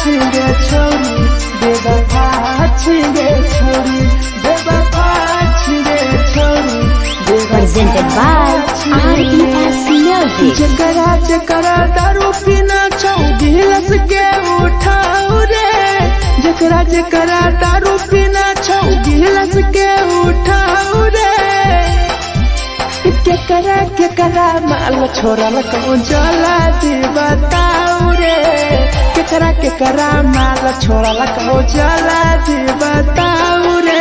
छिगे छोरी बेवफा छिगे छोरी बेवफा छिगे छोरी Presented by RES Music. जकरा जकरा दारू पीना छौ गिलास के उठाओ रे जकरा जकरा दारू पीना छौ गिलास के उठाओ रे केकरा माल छोड़ल कहूँ जला दी बताओ रे केकरा माल छोड़ल कहूँ जला दी बताओ रे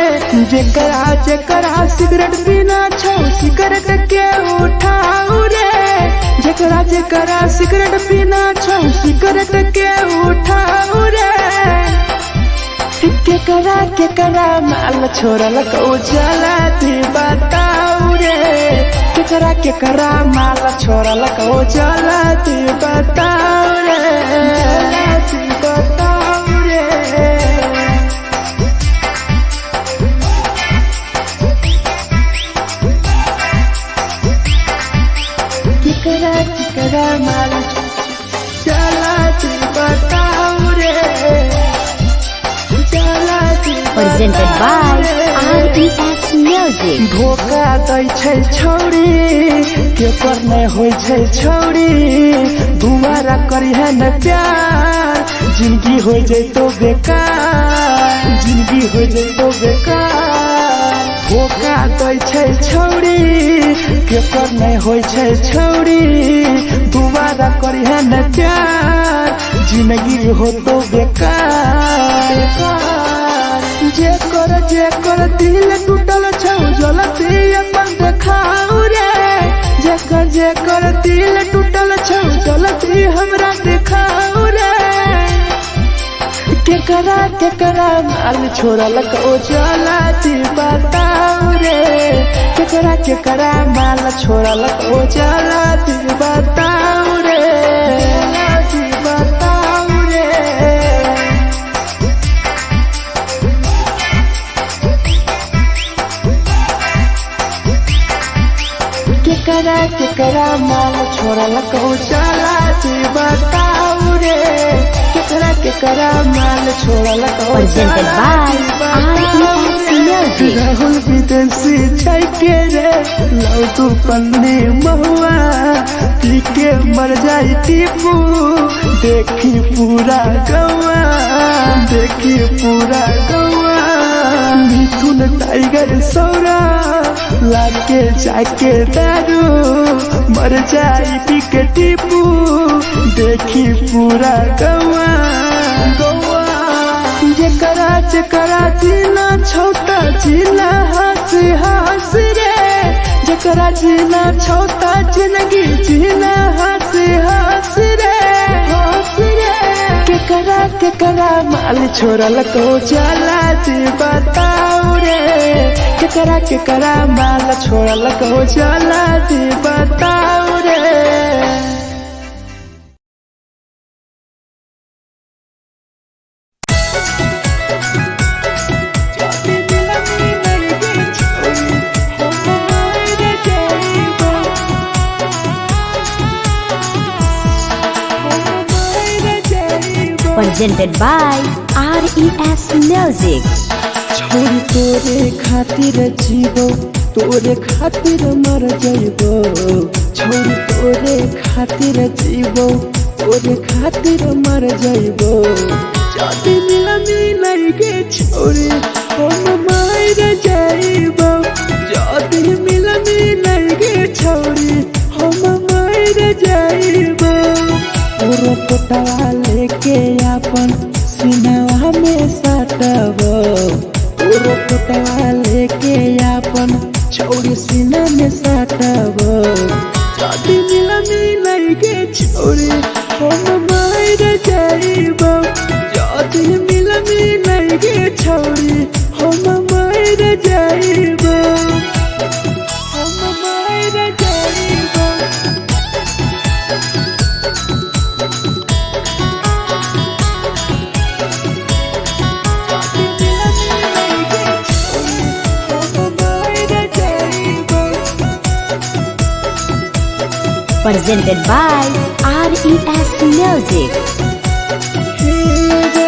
जकरा सिगरेट पीना छौ सिगरेट के उठाओ रे जकरा सिगरेट पीना छौ सिगरेट के उठाओ रे केकरा माल छोड़ल कहूँ जला दी बताओ रे केकरा माल छोड़ल कहूँ जला दी बताओ रे जला दी बताओ रे केकरा माल जला दी बताओ रे जला दी Presented by RES Music. धोखा दै छै छौरी केकर नहीं होइ छै छौरी दुबारा करिहे न प्यार जिंदगी हो जैतो बेकार जिंदगी हो जैतो बेकार धोखा दै छै छौरी केकर नहीं होइ छै छौरी दुबारा करिहे न प्यार जिंदगी हो तो बेकार जेकर दिल टूटल छौ जलती अपन देखाओ रे जेकर दिल टूटल छौ जलती हमरा देखाओ रे केकरा माल छोड़ल कहूँ जला दी बताओ रे केकरा माल छोड़ल कहूँ जला दी बताओ रे जला दी बताओ रे केकरा माल छोड़ल कहूँ जला दी बताओ रे केकरा माल छोड़ल कहूँ Presented by RES Music. Rahul विदेशी छै के रे लौ तू पन्नी महुआ पी के मर जाई टीपू देखी पूरा गौआ देखी पूरा गौआ मिथुन टाइगर सौरा लाके जाके दारू मर जाई पी के टीपू देखी पूरा गौआ जकरा जीना छोटा जीना हंसी हंसी रे जकरा जीना छोटा जिंदगी जीना हंसी हंसी रे हंसी रे केकरा माल छोड़ल कहूँ जला दी बताओ रे केकरा माल छोड़ल कहूँ जला दी बताओ रे Presented by RES Music. छोरी तोरे खातिर जीवो तोरे खातिर मर जइबो छोरी तोरे खातिर जीवो तोरे खातिर मर जइबो जदी मिलन के छोरी हम मर जइबो जदी मिलन के छोरी हम मर जइबो तोरे पोटवा लेके अपन सीनावा में सटबो तोरे पोटवा लेके अपन छोरी सीना में सटबो जदी मिलन के छोरी हम मर जइबो जदी मिलन के छोरी हम मर जइबो हम मर जइबो Presented by RES Music. हे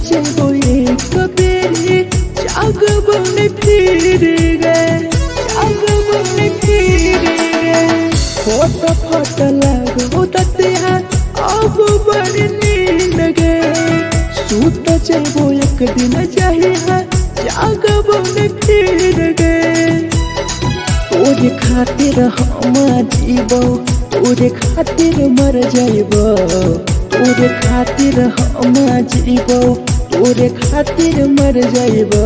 जब एक बेरी जाग बन फिर गए, जाग बन फिर गए। फोट फोट लगो दतिया अब बड़ नींद गए। सूत जब एक दिन जहिया जाग बन फिर गए। तोरे खातिर हम जीबो, तोरे खातिर मर जाइबो, तोरे खातिर हम जीबो, तोरे खातिर मर जाइबो।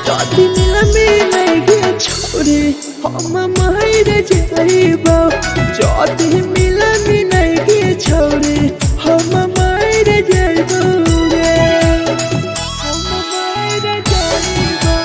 जदि मिलगे छोरे हम मर जाइबो, जदि मिलगे छोरे हम मर जाइबो गे, हम मर जाइबो।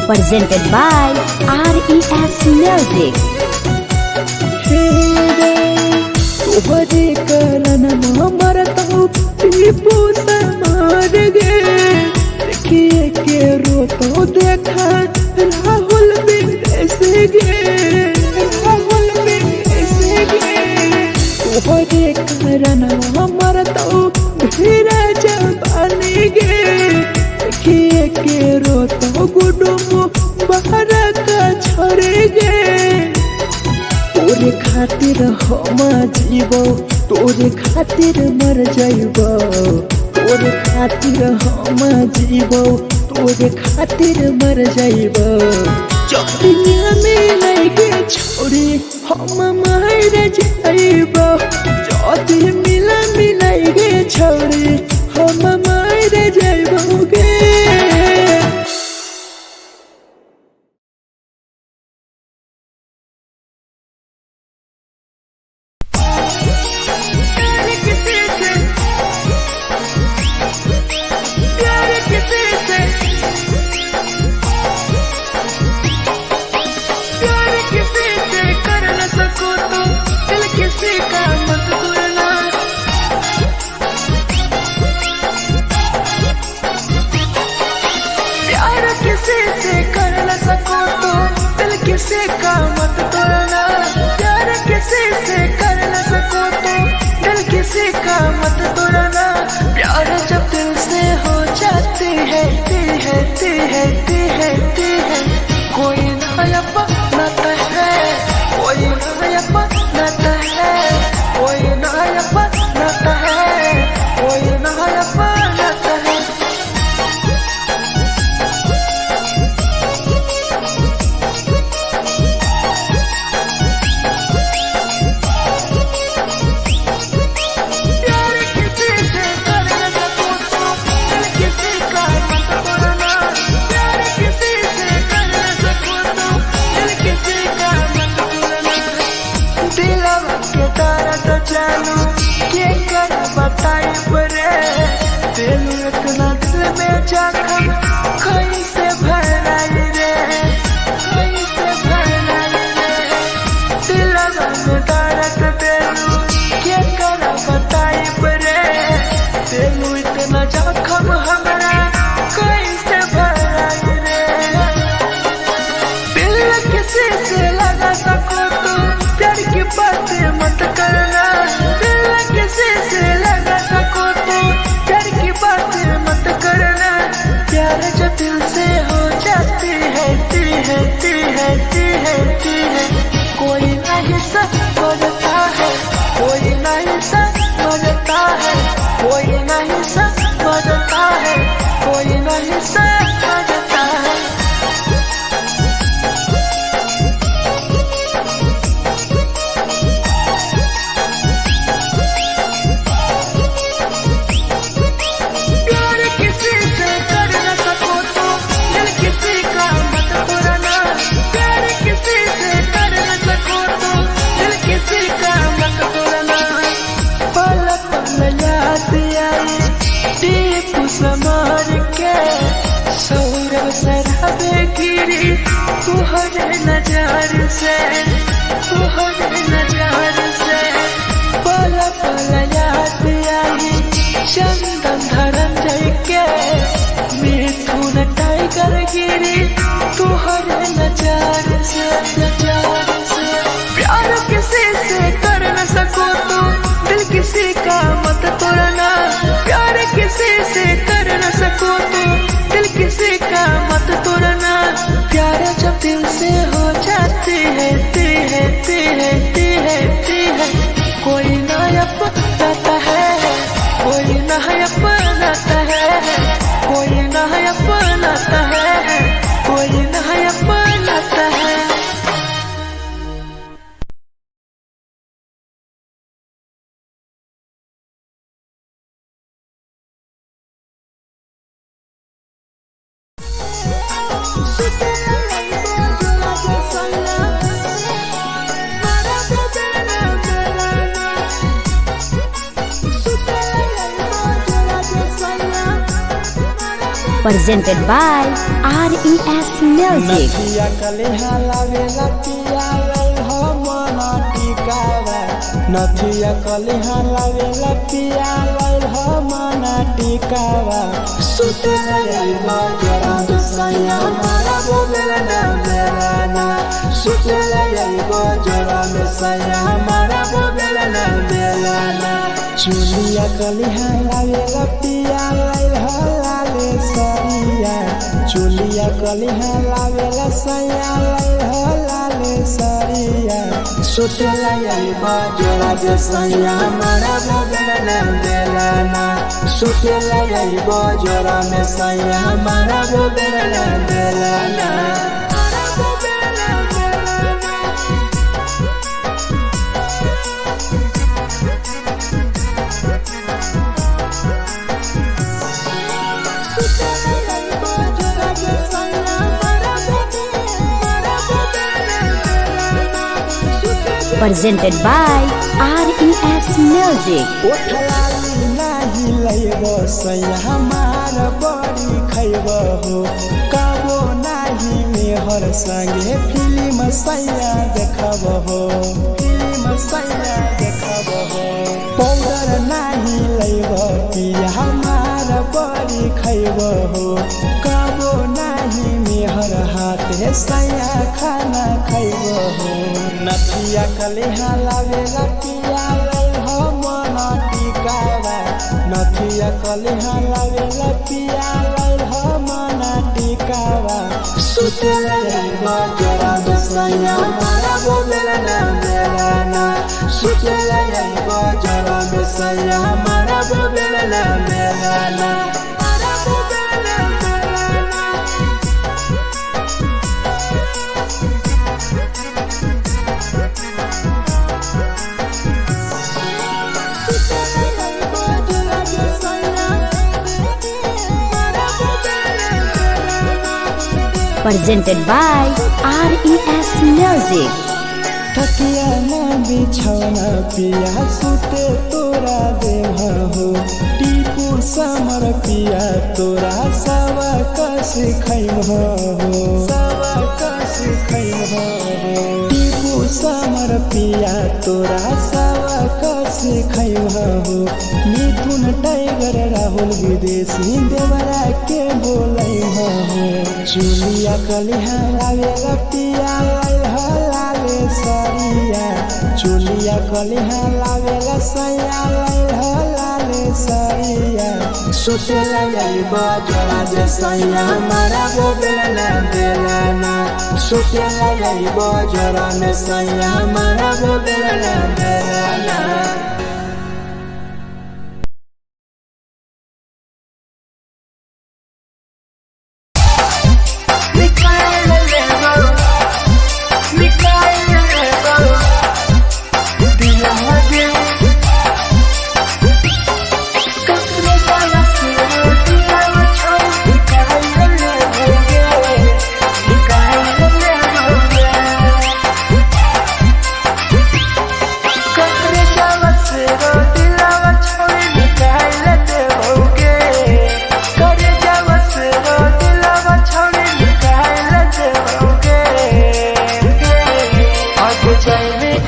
Presented by RES Music. तोहरे कारण मरत हूँ टीपू से मार गे। देखिए के रोतो देखा राहुल विदेश गे, राहुल विदेश गे। तोहरे कारण मरत हूँ धीरे जवानी गे। देखिए के रोतो गुडुमो बाहर का छोड़ गे। तोरे खातिर हम जीबो, तोरे खातिर मर जाइबो, तोरे खातिर हम जीबो, तोरे खातिर मर जाइबो। जदि मिलगे छोरे हम मर जाइबो, जदि मिलगे छोरे हम मर जाइबो गे। किसी का मत तोड़ना, प्यार किसी से कर न सको तो दिल किसी का मत तोड़ना। प्यार जब दिल से हो जाती है कोई नायपा नाता है, कोई नायपा नाता है, कोई नायपा नाता है, कोई नायपा नाता है। इतना दिल में जख्म कैसे भराई रे, कैसे भराई रे। दिलवा में दर्द देलू क्या कर बताई रे, देलू इतना जख्म हमरा कैसे भराई रे। दिल किसी से लगा सको तो प्यार की बातें मत करना, दिल किसी से लगा सको तो प्यार की बातें मत करना। प्यार जब दिल से हो जाती है कोई नहीं समझता है, कोई नहीं समझता है, कोई नहीं समझता है, कोई नहीं समझता है। तुहरे नजार से, तुहरे नजार से पल पल याद आई चंदन धरम जय के। कर गिरी तुहरे नजर से प्यार किसी से कर न सको तो दिल किसी का मत तोड़ना प्यार किसी से कर न सको तो दिल किसी का मत तोड़ना प्यार जब दिल से हो जाती है कोई ना अपनाता है कोई ना अपनाता है कोई ना अपनाता है कोई ना अपनाता है Presented by RES Music. नथिया कलिहा लावेला पिया लई हो मना टिकावा नथिया कलिहा लावेला पिया लई हो मना टिकावा सुते लई बजरा सैया मारा बोलेला ना मेलाना सुते लई बजरा सैया मारा बोलेला ना मेलाना चुलिया कलिहा लावेला पिया लई हो लाले सरिया चुलिया कलिहा लावेला सैया लई हो लाले सरिया सुतेला यही बजरा जे सैया मारा बोलेला ना मेलाना सुतेला यही बजरा में सैया मारा बोलेला ना Melana Presented by RES Music. ओठलाली नाही लइबो सैया हमार बड़ी खइबो हो काबो नाही मेहर संगे फिल्म सैया देखबो हो फिल्म सैया देखबो हो पाउडर नाही लइबो पिया हमार बड़ी खइबो हो काबो नाही मेहर हाथे सैया खाना खइबो हो नथिया कलिहा लावेला पिया लई हो मना टिकावा नथिया कलिहा लावेला पिया लई हो मना टिकावा सुतेला यही बजरा सैया मारा बोलेला ना मेलाना सुतेला यही बजरा सैया मारा बोलेला ना Melana Presented by RES Music. तकिया ना बिछौना पिया सुते तोरा देह हो टीपू समर पिया तोरा सवा कस खैम हो सवा कस खैम हो टीपू समर पिया तोरा सवा कस खैम हो मिथुन टाइगर राहुल विदेशी देवरा के बोलै हो चुलिया कलिहा लावेला पिया लई हो लाले सरिया चुलिया कलिहा लावेला सैया लई हो लाले सरिया सुतेला यही बजरा जे सैया मारा बोलेला ना मेलाना सुतेला यही बजरा में सैया मारा बोलेला ना मेलाना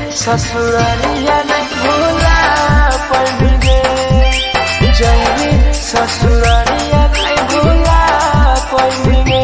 ससुरालिया नहीं भूला पड़ेंगे जैनी ससुरालिया नहीं भूला पड़ेंगे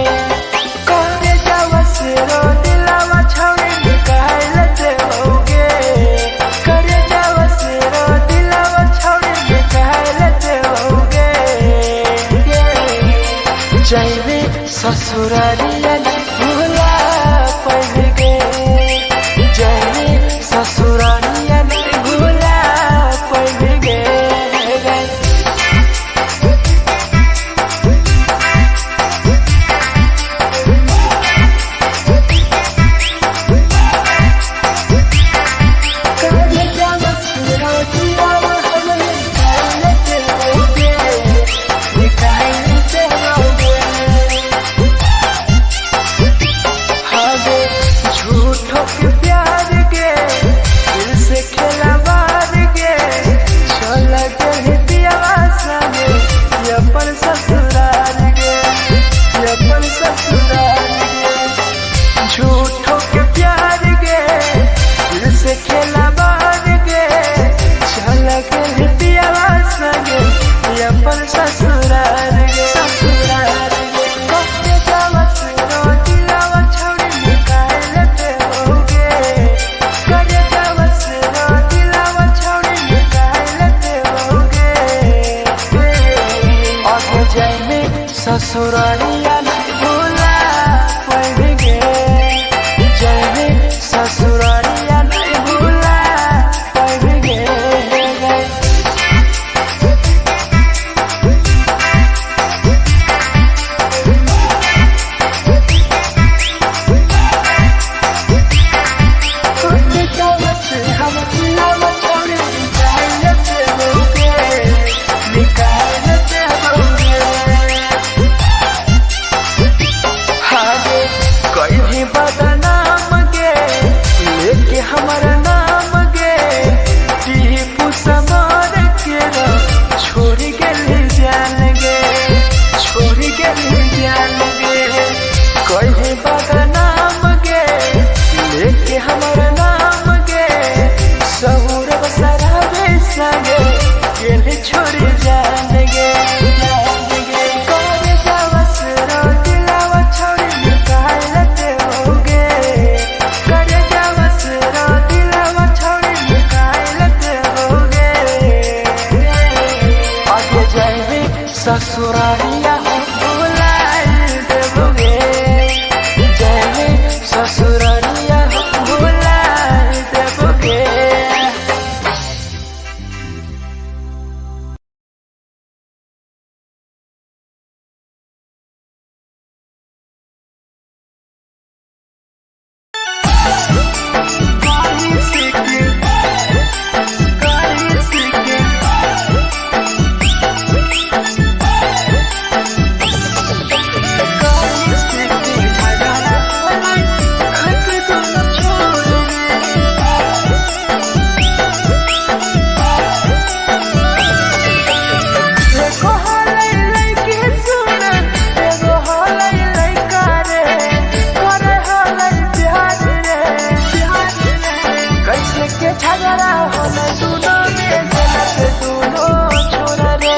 के झगड़ा होला दोनों में जलत दोनों छोरा रे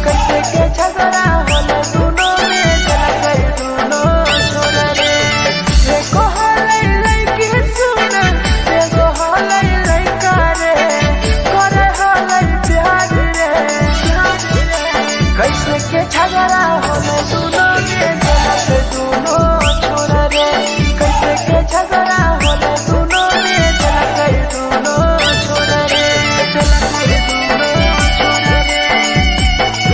कैसे के झगड़ा होला दोनों में जलत दोनों छोरा रे एको हलै लइकी सुन एगो हलै लइका रे करे हलै प्यार रे कैसे के झगड़ा होला दोनों में जलत दोनों छोरा रे कैसे के झगड़ा होला दोनों में जलत दोनों छोरा रे जलत दोनों छोरा रे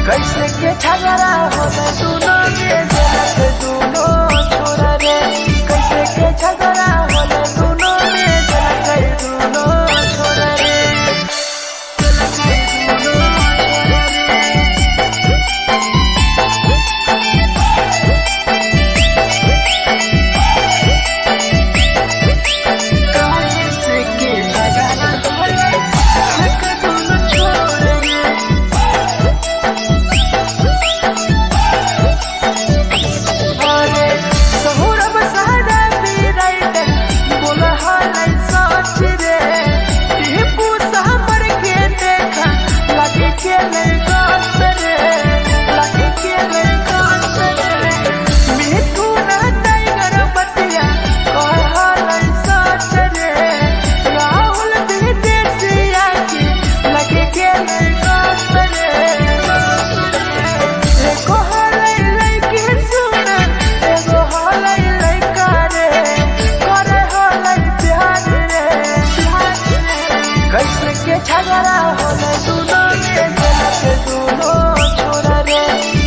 कैसे के झगड़ा होला दोनों छोरा रे कैसे के झगड़ा होला दोनों में जलत दोनों छोरा रे कैसे के झगड़ा होला दोनों में जलत दोनों छोरा रे जलत कैसे के झगड़ा होला दोनों छोरा रे कैसे के झगड़ा होला दोनों में जलत दोनों छोरा रे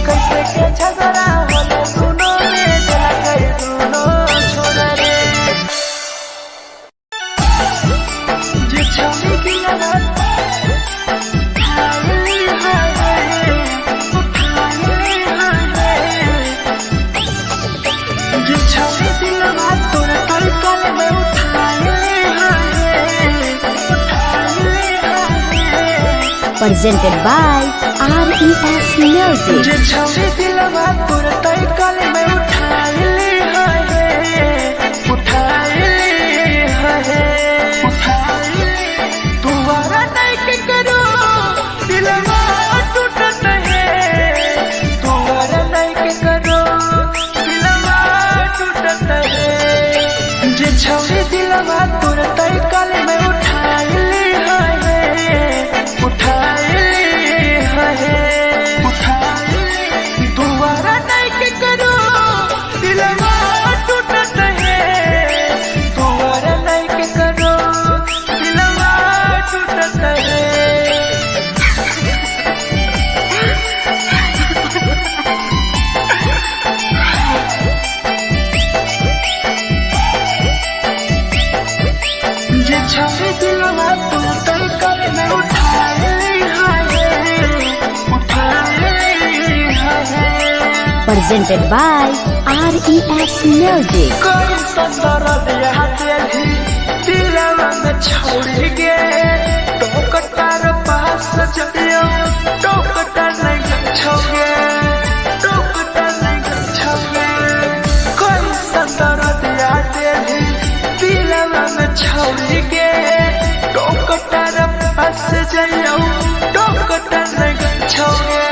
कैसे के झगड़ा होला दोनों में जलत दोनों छोरा रे जे छौरी की ललत हाय हाय जे छौरी की ललत तोरा तलकल में उठाए presented by RES Music. जे छौरी दिलवा तोर तलकल में उठाए तुम्हारा नहीं के करो दिलवा टूटत है तुम्हारा नहीं के करो दिलवा टूटत है जे छौरी दिलवा तोर तलकल में उठाए दोबारा नहीं के करो दिलवा टूटत है दोबारा नहीं के करो दिलवा टूटत है जे छौरी दिलवा तू तलकल में उठाए Presented by RES Music. कोई संदर दिया तेरी दिलवा में छोड़ के टोकटार पास चलियो टोकटार नहीं छोगे टोकटार नहीं छोगे कोई संदर दिया तेरी दिलवा में छोड़ के टोकटार पास चलियो टोकटार नहीं छोगे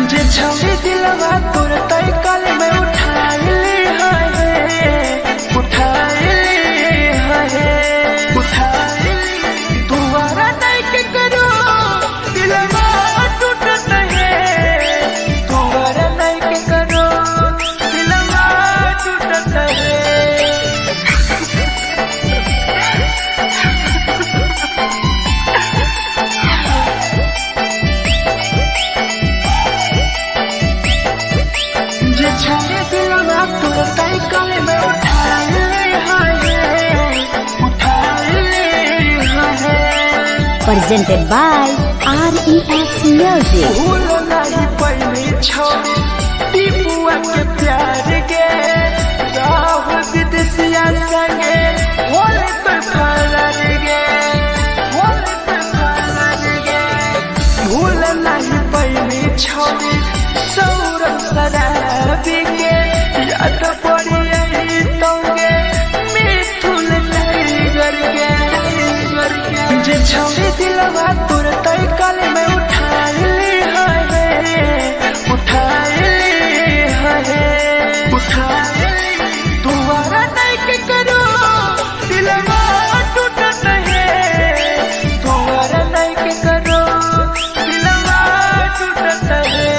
जे छौरी दिलवा तोर तलकल में उठाए दोबारा नहीं के करो presented by RES Music. भूल नहीं पहली छोड़ी टीपुआ के प्यार के गाँव विदेशिया संगे होले तो फरार गे होले तो फरार गे भूल नहीं पहली छोड़ी सौरभ शराबी के याद पड़ी यही तोगे मिठुन टाइगर के जे छोड़ी दिलवा तुरंत कल में उठा ली है दोबारा नहीं के करो दिलवा टूटत है दोबारा नहीं के करो दिलवा टूटत है।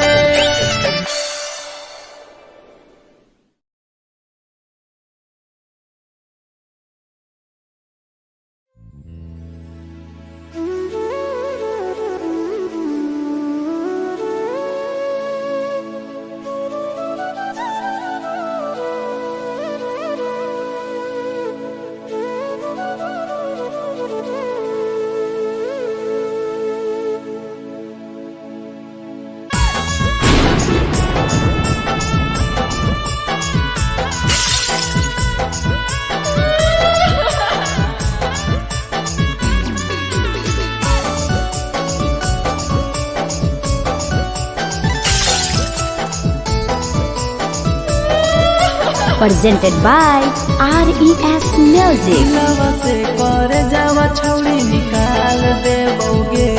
Presented by RES Music. दिलवा से कर जावा छौड़ी निकाल देबोगे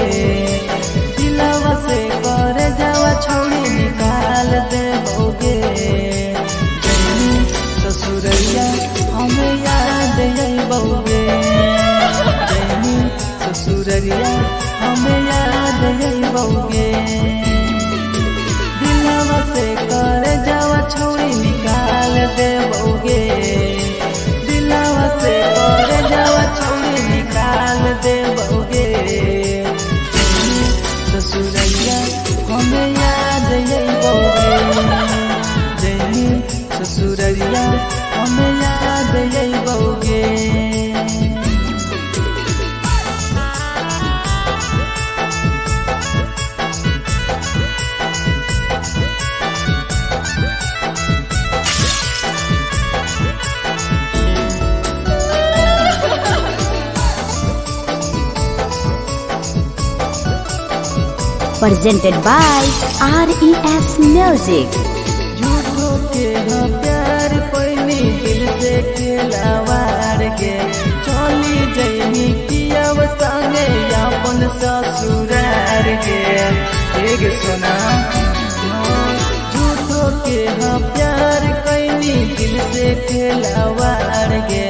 दिलवा से कर जावा छौड़ी निकाल देबोगे जैनी ससुरैया हमें याद अइबोगे जैनी ससुरैया हमें याद अइबोगे दिलवा से कर जावा छौड़ी निकाल देबोगे दिलवा से कर जावा छौड़ी निकाल देबोगे ससुरैया हमें याद अइबोगे जैनी ससुरैया हमें याद अइबोगे। Presented by RES Music. झूठो के हाँ प्यार पैनी दिल से खिलावार के चली जैनी कियाव संगे अपन ससुरार के एक सुना झूठो के हाँ प्यार कैनी दिल से खिलावार के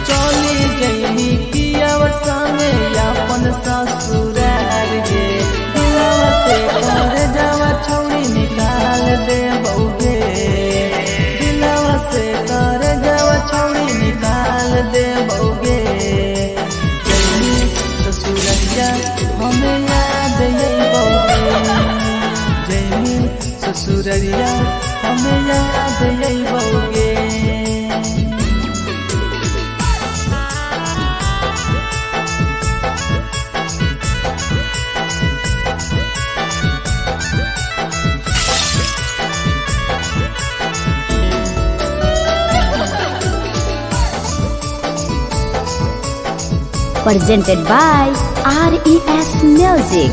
चली जैनी कियाव संगे अपन ससुरार के कर जावा छौड़ी निकाल देबोगे दिलवा से कर जावा छौड़ी निकाल देबोगे जैनी ससुरैया हमें याद अइबोगे जैनी ससुरैया हमें याद अइबोगे। Presented by RES Music.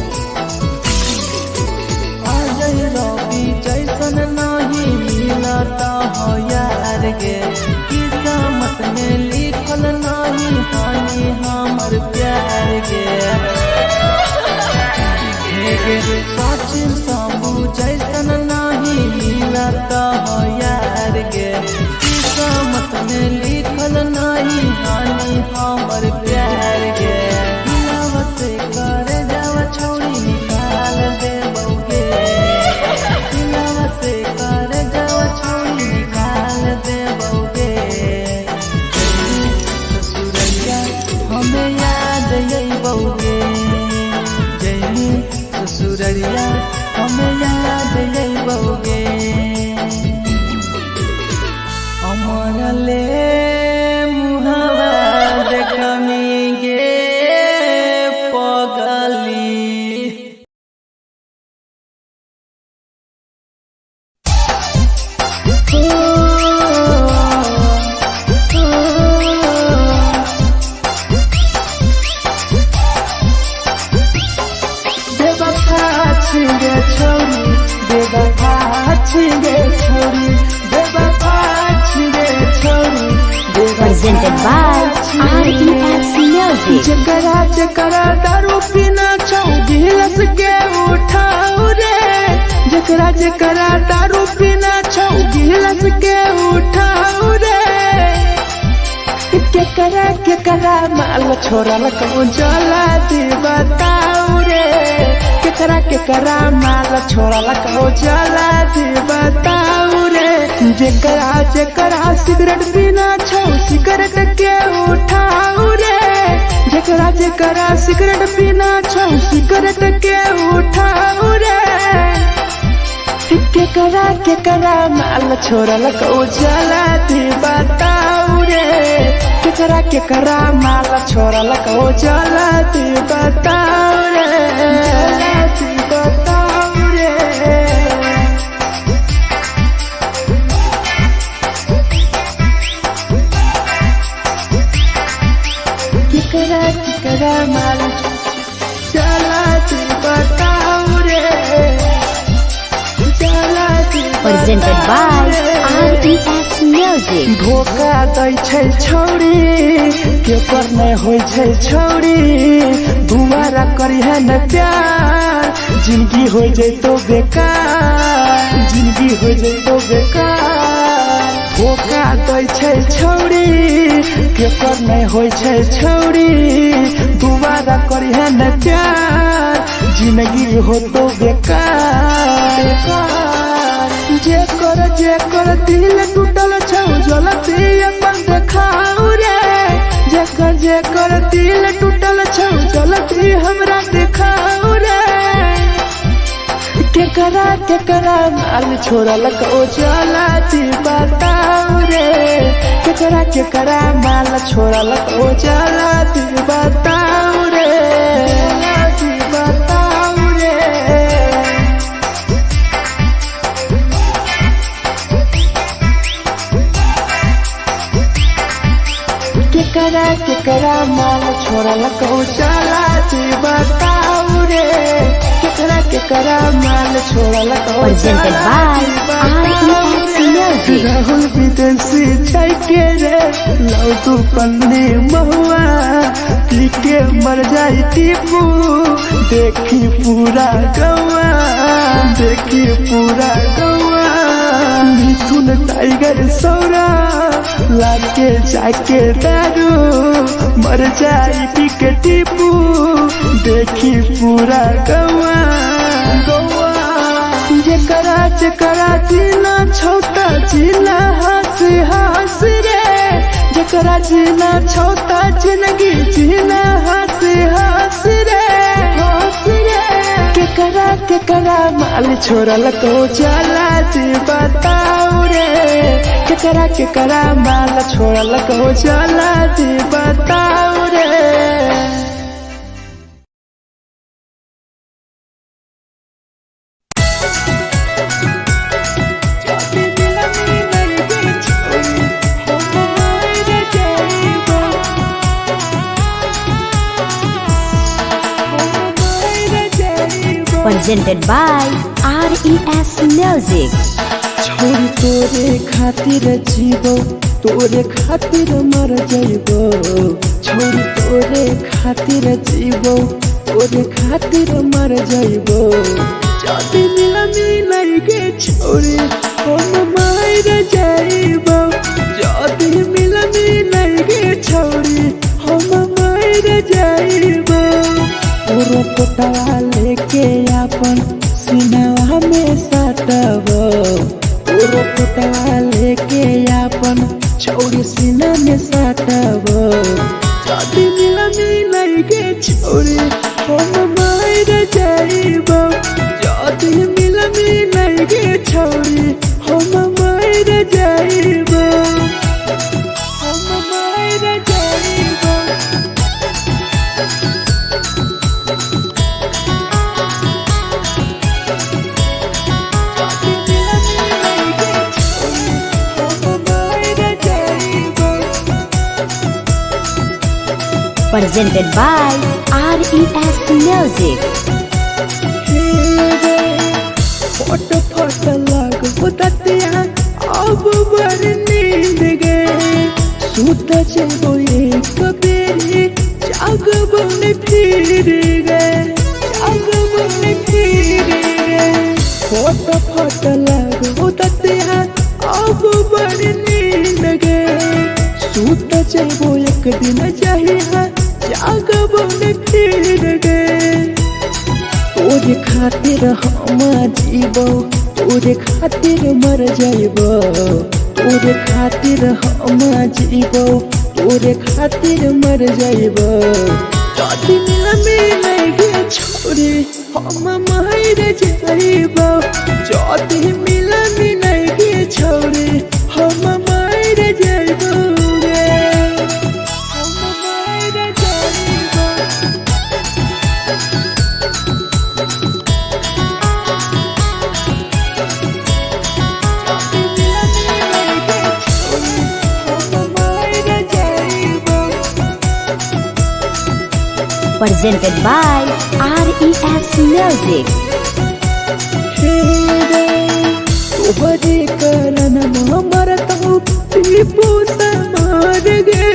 Ajay रवि जैसन नहीं मिलता हो यार गे किस्मत में लिखल नहीं हानि हमर प्यार गे सचिन शंभू जैसन नहीं मिलता हो यार गे किस्मत में लिखल नहीं हानि हमर प्यार गे दिलवा से कर जावा छौड़ी निकाल देबोगे दिलवा से कर जावा छौड़ी निकाल देबोगे ससुरैया हमें याद अइबोगे जैनी ससुरैया हमें याद अइबोगे अमर ले मुहावा देखनी गे पगा छिगे छोरी बेवफा छिगे छोरी बेवफा छिगे छोरी presented by RES Music. जकरा जकरा दारू पीना छौ गिलास के उठाऊ रे जकरा जकरा दारू पीना छौ गिलास के उठाऊ रे केकरा माल छोड़ल कहूँ जला दी बताऊ रे केकरा माल छोड़ल कहूँ जला दी बताऊ रे जकरा जकरा सिगरेट पीना छौ सिगरेट के उठाऊ रे जकरा जकरा सिगरेट पीना छौ सिगरेट के उठाऊ रे केकरा माल छोड़ल कहूँ जला दी बताऊ रे केकरा माल छोड़ल कहूँ जला दी बताऊ रे जला दी बताऊ रे केकरा माल जला दी बताऊ रे जला दी Presented by RES Music. धोखा दै छै छौरी केकर नै होइ छै छौरी दुबारा करिहे न प्यार जिंदगी हो जैतो बेकार जिंदगी हो जैतो बेकार धोखा दै छै छौरी केकर नै होइ छै छौरी दुबारा करिहे न प्यार जिंदगी हो तो बेकार जेकर दिल टूटल छौ जलती अपन देखाऊ रे जेकर दिल टूटल छौ जलती हमरा देखाऊ रे केकरा माल छोड़ल कहूँ जलाती बताऊ रे केकरा माल छोड़ल कहूँ जलाती बताऊ रे जलाती बताऊ रे केकरा माल छोड़ल कहूँ जलाती बताऊ रे केकरा माल छोड़ल कहूँ Presented by RES Music. Rahul विदेशी छै के रे लौ तू पन्नी महुआ पी के मर जाई टीपू देखी पूरा गौआ देखी पूरा गौआ मिथुन टाइगर सौरा लाके जाके दारू मर जाई पी के टीपू देखी पूरा गौआ गौआ जकरा जीना छोटा जीना हंस रे जकरा जीना छोटा जिंदगी जीना हंस रे केकरा माल छोड़ल कहूँ जला दी बताऊ रे केकरा माल छोड़ल कहूँ जला दी बताऊ रे Presented by RES Music. छोरी तोरे खातिर जीवो तोरे खातिर मर जाइबो छोरी तोरे खातिर जीवो तोरे खातिर मर जाइबो जदी मिलाई गे छोरी हम मर जाइबो जदी मिलाई गे छोरी हम मर जाइबो पूरा कोटवा लेके अपन सीनावा में साटबो पूरा कोटवा लेके अपन छोरी सीना में साटबो जदी मिलाई गे छोरी हम मर जाइबो जदी मिलाई गे छोरी हम मर जाइबो हम मर जाइबो Presented by RES Music. जब एक बेरी जाग बन फिर गए, जाग बन फिर गए। फोट फोट लगो दतिया अब बड़ नींद गए। सूत जब एक दिन जहिया जाग बन फिर गए। तोरे खातिर हम जीबो, तोरे खातिर मर जाइबो, तोरे खातिर हम जीबो, तोरे खातिर मर जाइबो। जदि मिलगे छोरे हम मर जाइबो, जदि मिलगे छोरे हम मर जाइबो गे, हम मर जाइबो। Presented by RES Music. तोहरे कारण मरत हूँ टीपू समार गे।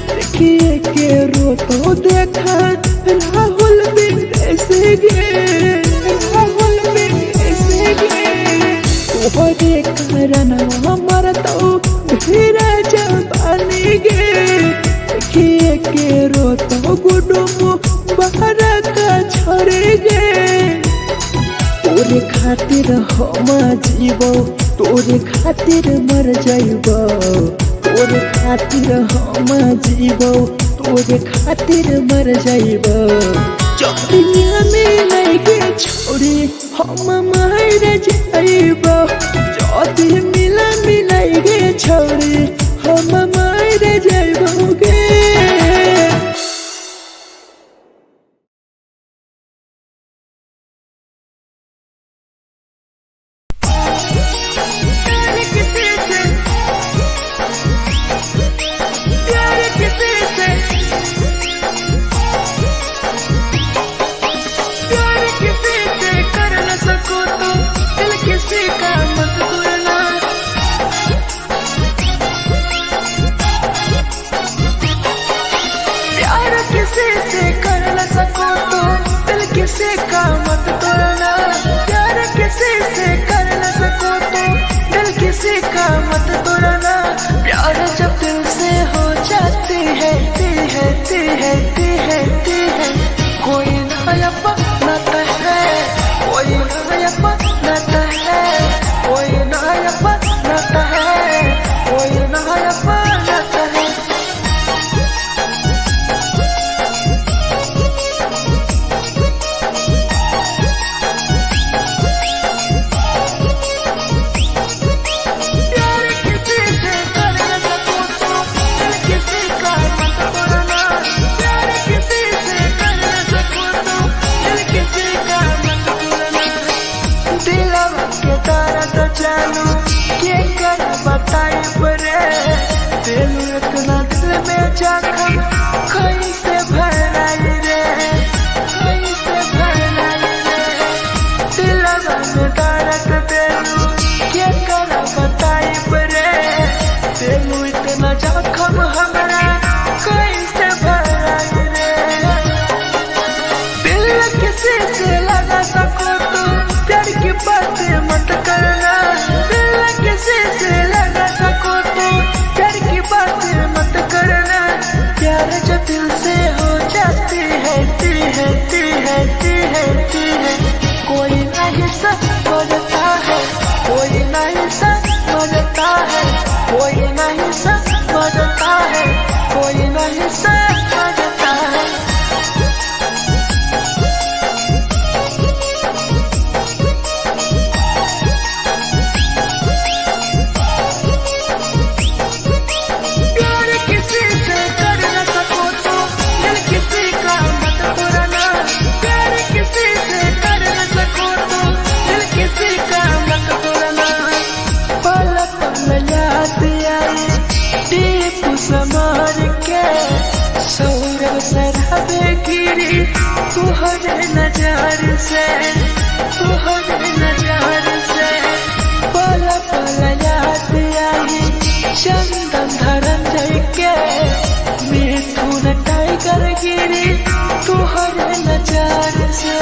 देखिए के रोतो देखा राहुल विदेश गे, राहुल विदेश गे। तोहरे कारण मरत हूँ धीरज पानी गे। देखिए के रोतो गुडुम बाहर का छोड़े गे। तोरे खातिर हम जीबो, तोरे खातिर मर जाइबो, तोरे खातिर हम जीबो, तोरे खातिर मर जाइबो। दुनिया में लगे छोड़े हम मर जाइबो, जदि मिलगे छोड़े हम मर जाइबो गे। किसी का मत तोड़ना, प्यार किसी से कर न सको तो दिल किसी का मत तोड़ना। प्यार जब दिल से हो जाती है ती है ती है ती है ती है। कोई नया बनाता है, कोई नया बनाता है, कोई नया बनाता है, कोई नया बनाता है। जानू के कर बताई परे दिल इतना दिल में जखम कैसे भराई रे, कैसे भराई रे। दिलवा में दर्द दिलू के कर बताई परे दिल इतना जखम हमरा कैसे भराई रे। दिल किसी से लगा सको तो प्यार की बातें मत करना। किसी से लगा सको तो प्यार की बातें मत करना। प्यार जो दिल से हो जाती है ती है ती है ती है ती है। कोई नहीं समझता है, कोई नहीं समझता है, कोई नहीं समझता है, कोई नहीं समझता है। समार के सौरव सरहबे गिरी तुहरे नजर से, तुहरे नजर से। पल पल याद आई चंदन धरन के कर गिरी तू हर नजार से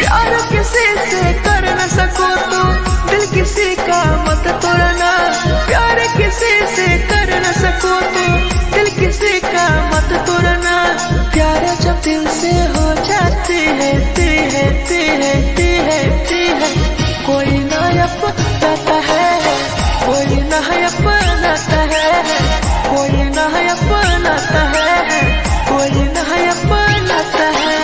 प्यार किसी से कर न सको तो दिल किसी का मत तोड़ना प्यार किसी से कर न सको तो दिल किसी का मत तोड़ना प्यार जब दिल से हो जाती है कोई ना अपनाता है कोई ना अपनाता है कोई ना अपनाता है कोई ना अपनाता है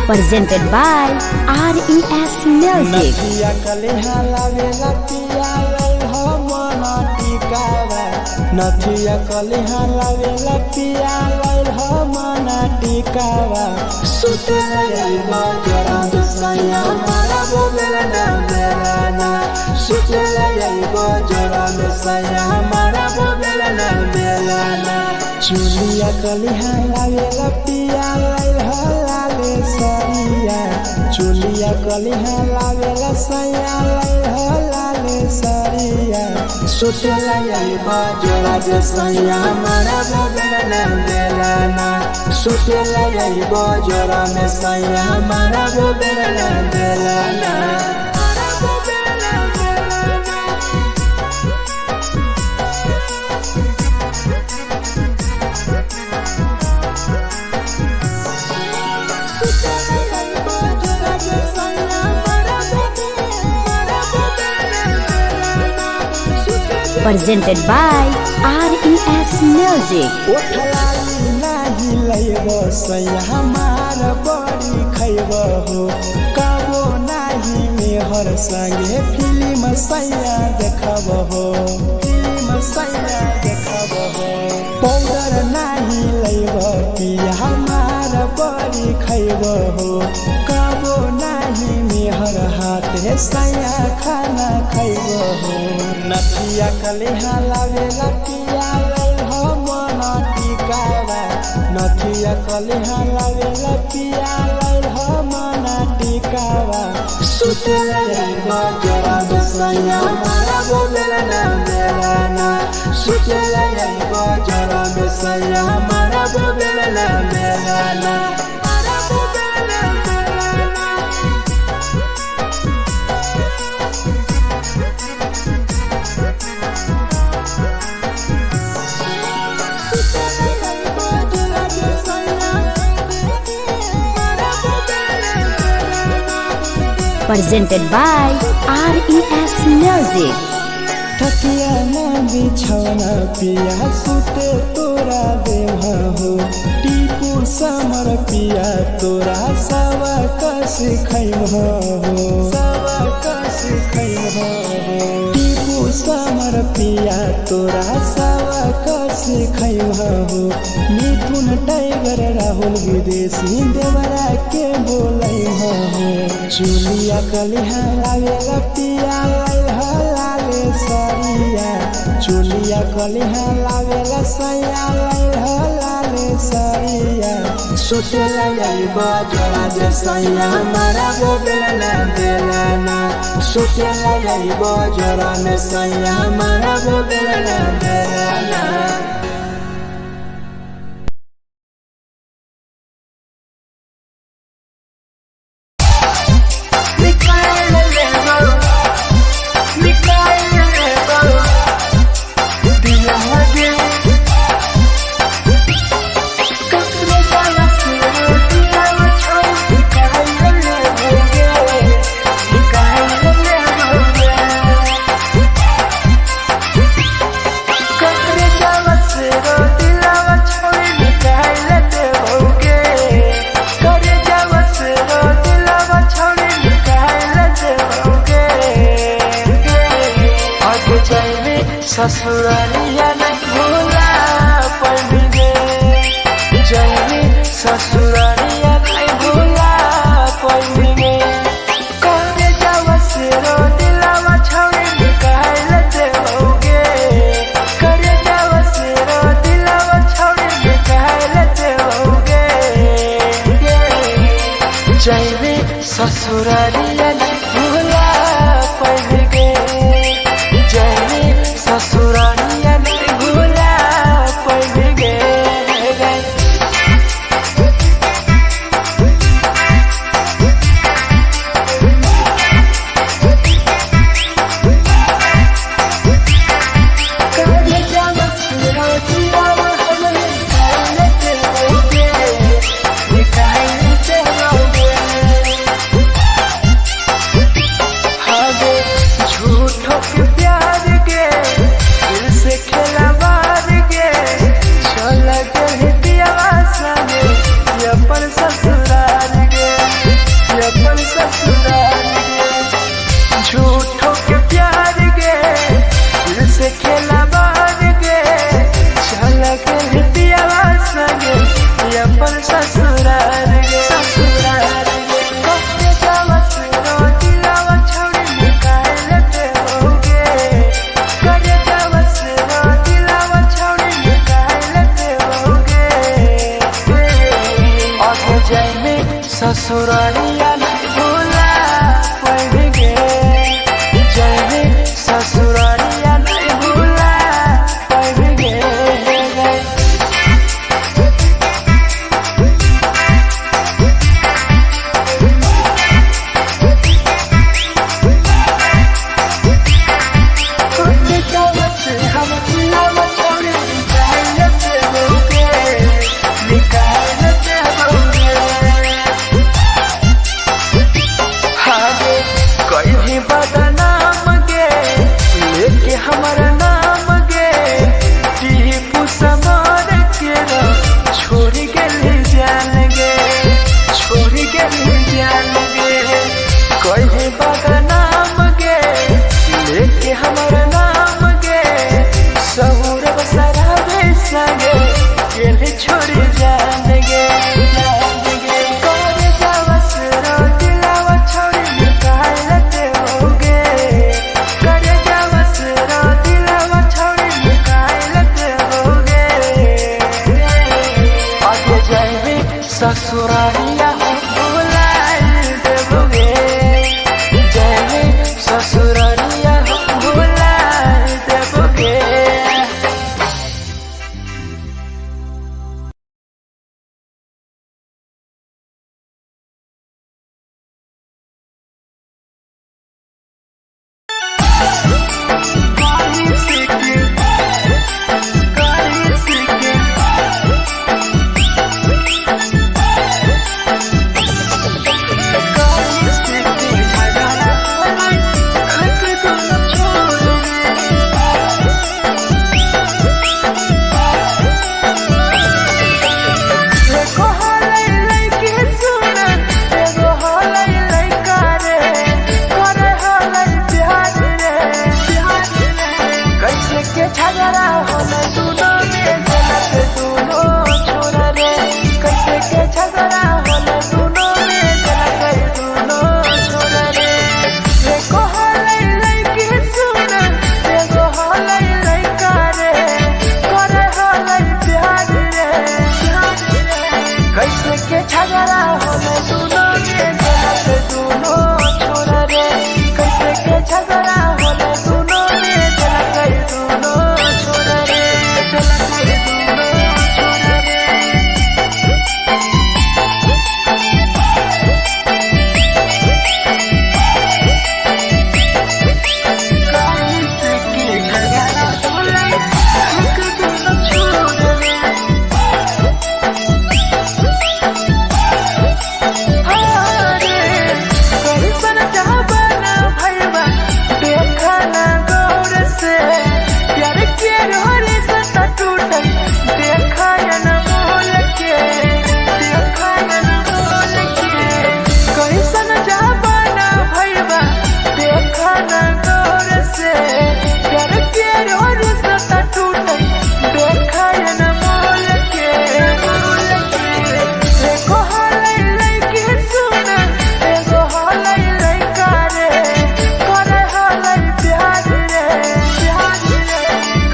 Presented by RES Music. नथिया कलिहा लावेला पिया लई हो मना टिकावा नथिया कलिहा लावेला पिया लई हो मना टिकावा सुतला यलमा जरा दसया मारा बोलेला ना सुतला यलमा जरा दसया मारा बोलेला ना चुलिया कलिहा लावेला पिया लई हो लाले सरिया चुलिया कलिहा लावेला सैया लई हो लाले सरिया सुतला यलमा जरा दसया मारा बोलेला ना सुतला यलमा जरा दसया मारा बोलेला ना Presented by RES Music. ओठलाली नाही लैब सैया हमार बड़ी खैब हो कबो नाही मेहर संगे फिल्म सैया देखब हो पाउडर नाही लैब पिया हमार बड़ी खैब हो कबो नाही मेहर हाथे सैया खाना खैब हो नथिया कलिहा लावेला पिया लई हो मना टिकावा नथिया कलिहा लावेला पिया लई हो मना टिकावा सुतला यलमा जरा दसया मारा बोलेला ना सुतला यलमा जरा दसया मारा बोलेला ना Presented by RES Music. थकिया ना बिछौना पिया सुते तोरा देवा हो टीपू समर पिया तोरा सवा कस खैम हो टीपू समर पिया तोरा सवा कस खैम हो मिथुन टाइगर राहुल विदेशी देवरा के बोलै हो चुलिया कलिहा लावेला पिया लई हो लाले सरिया चुलिया कलिहा लावेला सैया लई हो लाले सरिया सुतला यलमा जरा दसया मारा बोलेला ना सुतला यलमा जरा दसया मारा बोलेला ना ससुरालिया नहीं भूला पड़ेंगे जैनी ससुरालिया नहीं भूला पड़ेंगे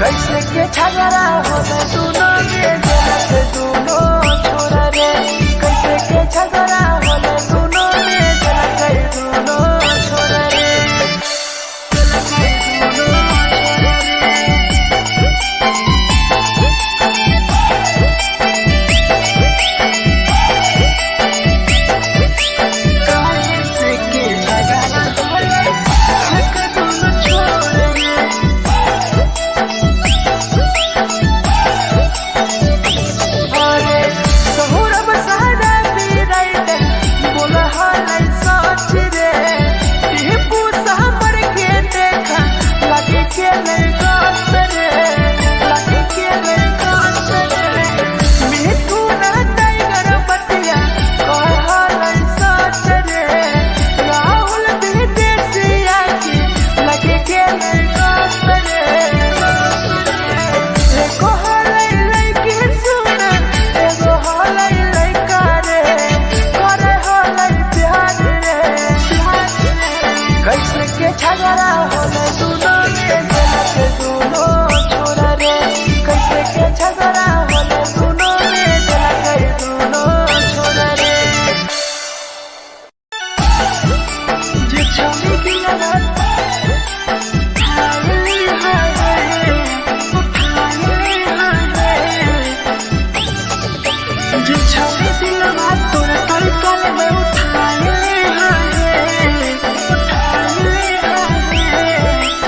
कैसे के झगड़ा होले दोनों में जलत दोनों छोरा रे कैसे के झगड़ा होले दोनों में जलत दोनों छोरा रे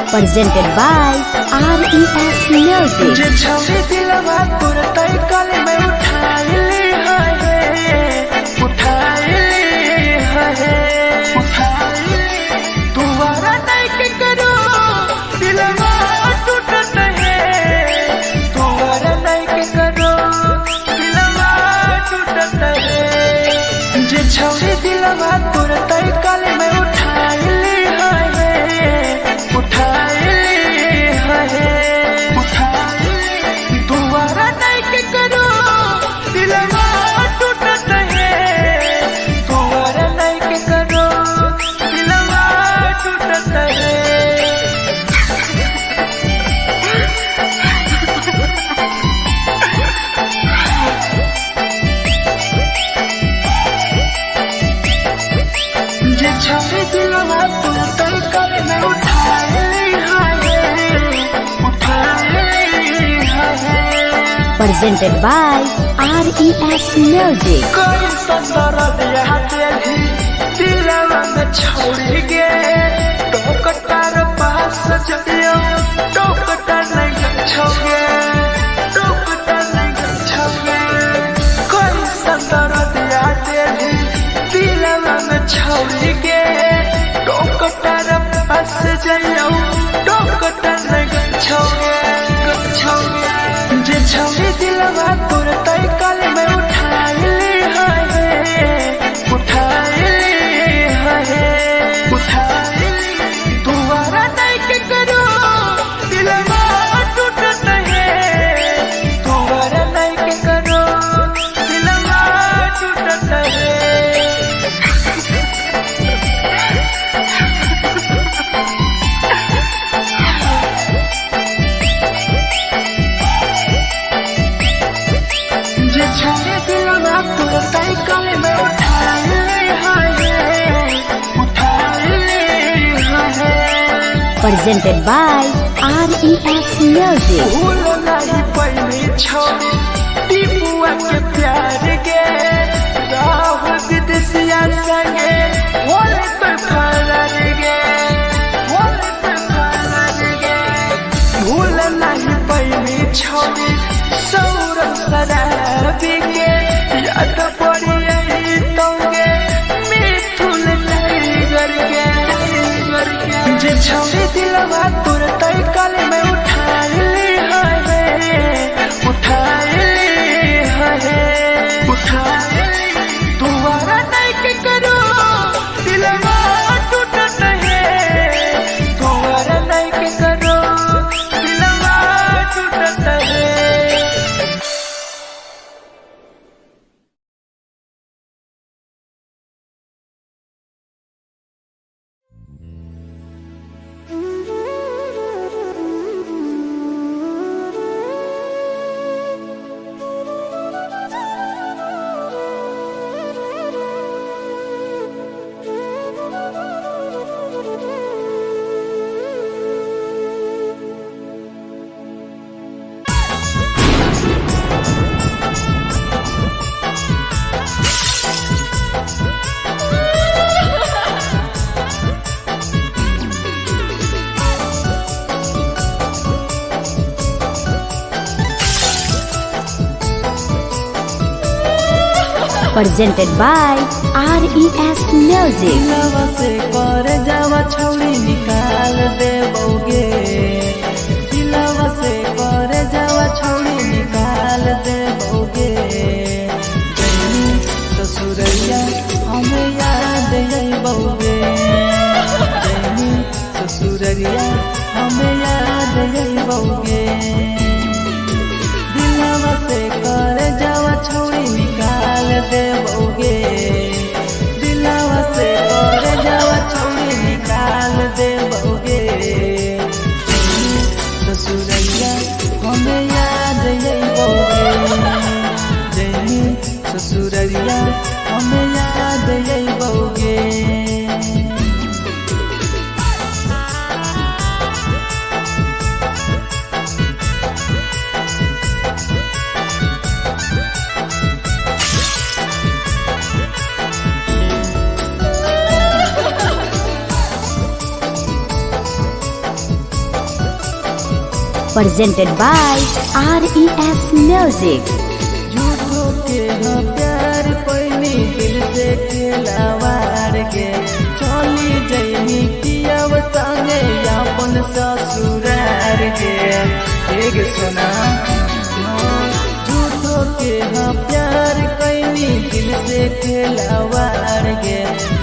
presented by RES Music. जे छवि दिलवा तोर तैकल में उठाई तुम्हारा नहीं के करो दिलवा टूटत है तुम्हारा नहीं के करो दिलवा टूटत है जे छवि दिलवा तोर तैकल में उठाई तुम्हारा नहीं के करो दिलवा टूटत है तुम्हारा नहीं के करो दिलवा टूटत है जे छवि दिलवा तोर तैकल में उठाई presented by RES Music. कोई संदर दिया तेरी दिलवा में छोड़ गे टोकटार पास जइयो टोकटार नहीं छोगे टोकटार नहीं छोगे कोई संदर दिया तेरी दिलवा में छोड़ गे टोकटार पास जइयो टोकटार नहीं छोगे जे छवि दिलवा तोर तैकल में उठाई तुम्हारा नहीं के करो दिलवा टूटत है तुम्हारा नहीं के करो दिलवा टूटत है Presented by RES Music. भूल नहीं पहली छोड़ी टीपुआ के प्यार के राहुल विदेशिया संगे बोले तो फरार गे भूल नहीं पहली छोड़ी सौरभ शराबी के याद पड़ी यही तोगे मिथुन टाइगर के जे छवि दिलवा तोर तैकल में उठाई तुम्हारा नहीं के करो दिलवा टूटत है तुम्हारा नहीं के करो दिलवा टूटत है Presented by RES Music. दिलवा से कर जावा छौड़ी निकाल देबोगे, दिलवा से कर जावा छौड़ी निकाल देबोगे। जैनी ससुरैया हमें याद अइबोगे, जैनी ससुरैया हमें याद अइबोगे। दिलवा से कर जावा छौड़ी निकाल देबोगे, दिलवा से कर जावा छौड़ी निकाल देबोगे। ससुरैया हमें याद अइबोगे, जैनी ससुरैया हमें याद अइबोगे। Presented by RES Music. झूठो के हाँ प्यार पैनी दिल से खिलावार के, चली जैनी कियाव संगे अपन ससुरार के। एक सुना झूठो के हाँ प्यार कैनी दिल से खिलावार के,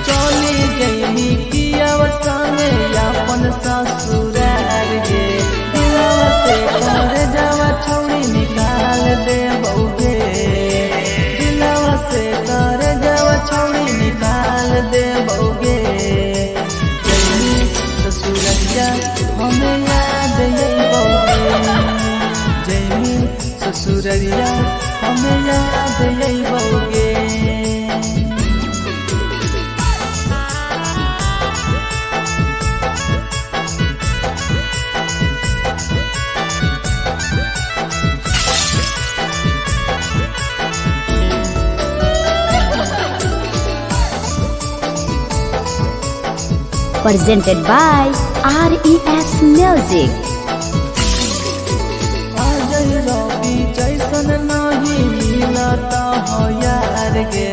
चली जैनी कियाव संगे अपन ससुरार के। दिलवा से कर जावा छौड़ी निकाल देबोगे, दिलवा से कर जावा छौड़ी निकाल देबोगे। जैनी ससुरैया हमें याद अइबोगे, जैनी ससुरैया हमें याद अइबोगे। Presented by RES Music. Ajay रवि जैसन नहीं मिलता हो यार गे,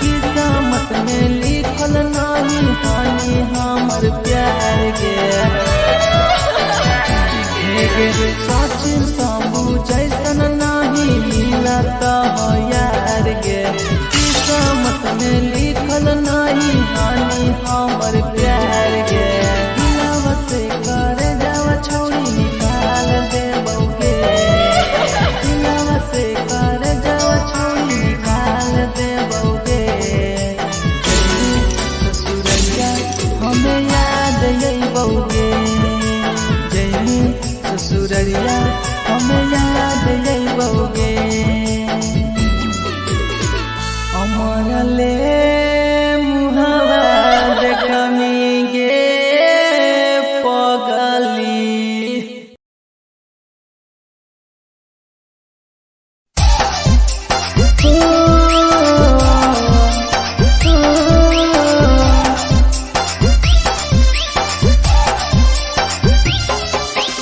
किस्मत में लिखल नहीं हानि हमर प्यार गे। सचिन शंभू जैसन नहीं मिलता हो यार गे, किस्मत में लिखल नहीं हानि हमर प्यार गे। दिलवा से कर जावा छौड़ी निकाल देबोगे, दिलवा से कर जावा छौड़ी निकाल देबोगे। ससुरैया हमें याद अइबोगे, जैनी ससुरैया हमें याद अइबोगे। अमर ले मुहावा देखनी गे पगली।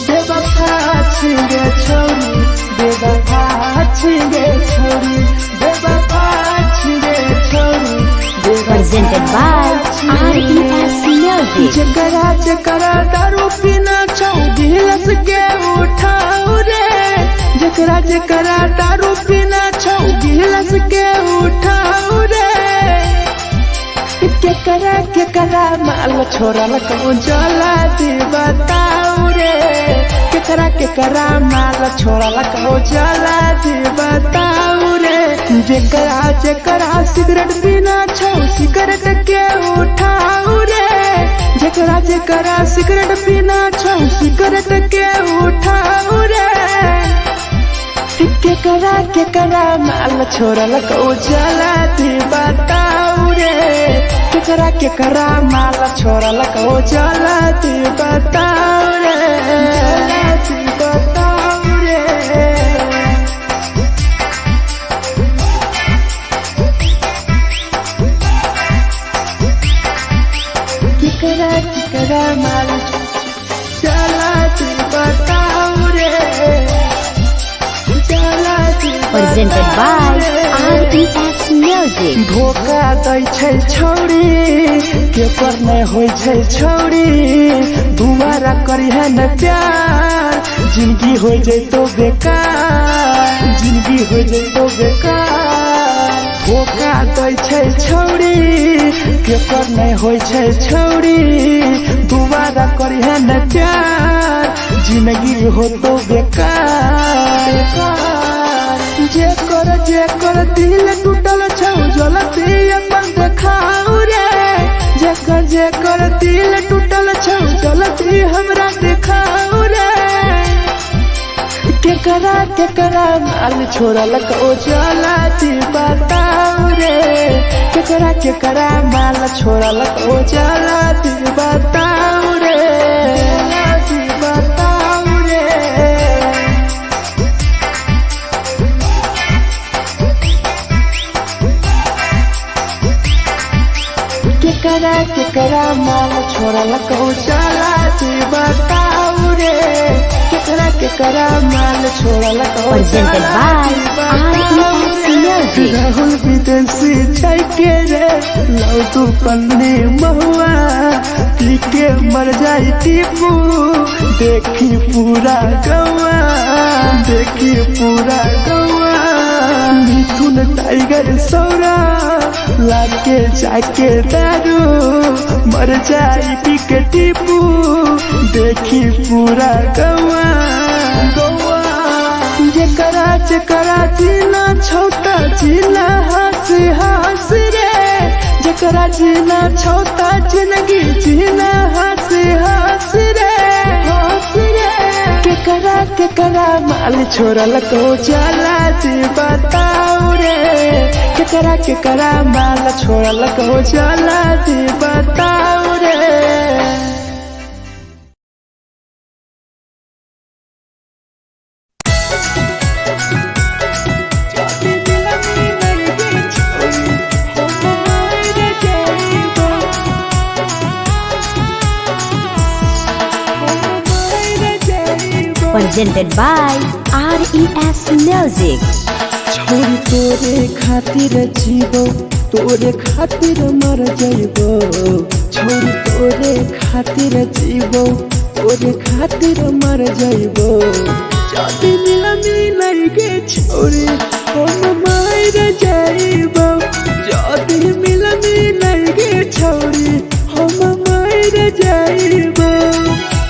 बेवफा छिगे छौरी, बेवफा छिगे छौरी, बेवफा छिगे छौरी। Presented by RES Music. जकरा जकरा दारू पीना छौ गिलास के उठाओ रे, जकरा जकरा दारू पीना छौ गिलास के उठाओ रे। केकरा माल छोड़ल कहूँ जला दी बताओ रे, केकरा माल छोड़ल कहूँ जला दी बताओ रे। जेकरा सिगरेट पीना छौ सिगरेट के उठाओ रे, जेकरा सिगरेट पीना छौ सिगरेट के उठाओ रे। केकरा माल छोड़ल कहूँ जला दी बताओ रे, केकरा माल छोड़ल कहूँ जला दी बताओ रे, जला दी बताओ रे। केकरा माल जला दी बताओ रे, जला दी Presented by RES Music. Music. धोखा दै छै छौरी के पर नहीं होय छै छौरी दोबारा करिहे न प्यार जिंदगी हो जैतो बेकार जिंदगी हो जैतो बेकार धोखा दै छै छौरी के पर नहीं होय छै छौरी दोबारा करिहे न प्यार जिंदगी हो तो बेकार जे कर दिल टूटल छौ जलती अपन देखाऊ रे जे कर दिल टूटल छौ जलती हमरा देखाऊ रे केकरा माल छोड़ल ओ जलती बताऊ रे केकरा माल छोड़ल ओ जलती बताऊ रे बताऊ रे केकरा माल छोड़ल कहू चला बताऊ रे केकरा माल छोड़ल कहू Presented by RES Music. Rahul विदेशी छै के रे लौ तू पन्नी महुआ पी के मर जाई टीपू देखी पूरा गौआ मिथुन टाइगर सौरा लाके जाके दारू मर जाई पी के टीपू देखी पूरा गौआ जेकरा जीना छोटा जीना हंस रे जेकरा जीना छोटा जिंदगी जीना हंस रे केकरा माल छोड़ल को चला बताऊ रे केकरा माल छोड़ल को चला बताऊ रे Presented by RES Music. छोरी तोरे खातिर जीवो तोरे खातिर मर जाइबो छोरी तोरे खातिर जीवो तोरे खातिर मर जाइबो जाति मिलन के छोरी हम मर जाइबो जाति मिलन के छोरी हम मर जाइबो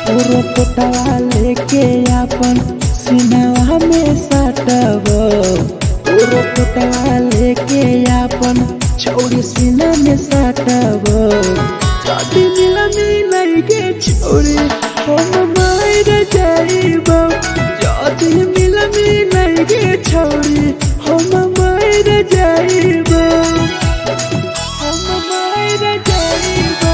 तोरो पोटवा लेके अपन सिनवा में सटबो तोरो पोटवा लेके अपन छौरी सीना में सटबो जाति मिलन के छोरी हम मर जाइबो जाति मिलन के छोरी हम मर जाइबो हम मर जाइबो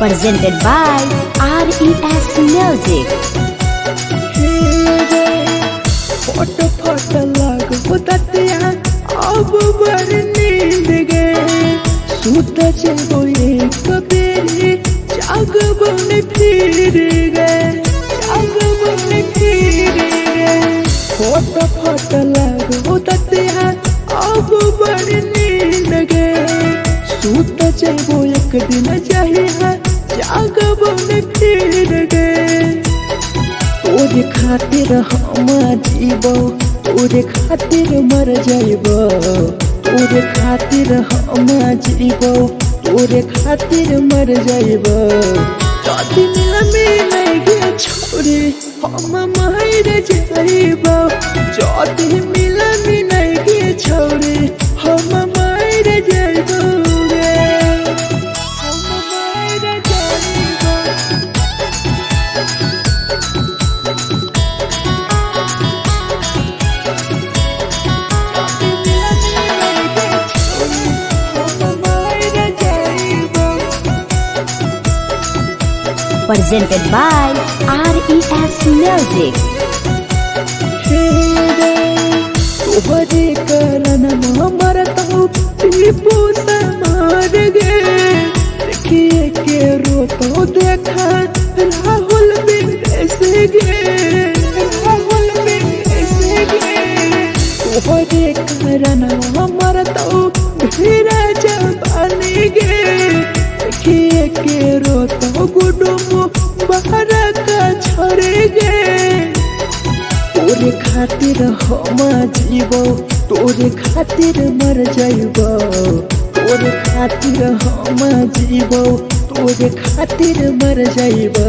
Presented by RES Music. फोट लग बुततिया अब बड़ नींद गे सुत जेबो एक बेरी जागबो ने फिर गे फोट लग बुततिया अब बड़ नींद गे सुत जेबो एक दिन चाहिए जागबो ने फिर गे तोरे खातिर हम जीवो तोरे खातिर मर जाइबो तोरे खातिर हम जीवो तोरे खातिर मर जाइबो जाति मिलन के छोरी हम मर जाइबो जाति मिलन के छोरी हम मर जाइबो रे हम मर जाइबो Presented by RES Music. तोहरे करन मरत हूँ टीपू समार गे देखिए के रो तो देखा राहुल विदेश गे राहुल विदेश गे तोहरे कारण हमर तो भीरा जवानी गे देखिए के रो तो गुडुम बाहर का छोड़े गे तोरे खातिर हम जीवो तोरे खातिर मर जाइबो तोरे खातिर हम जीवो तोरे खातिर मर जाइबो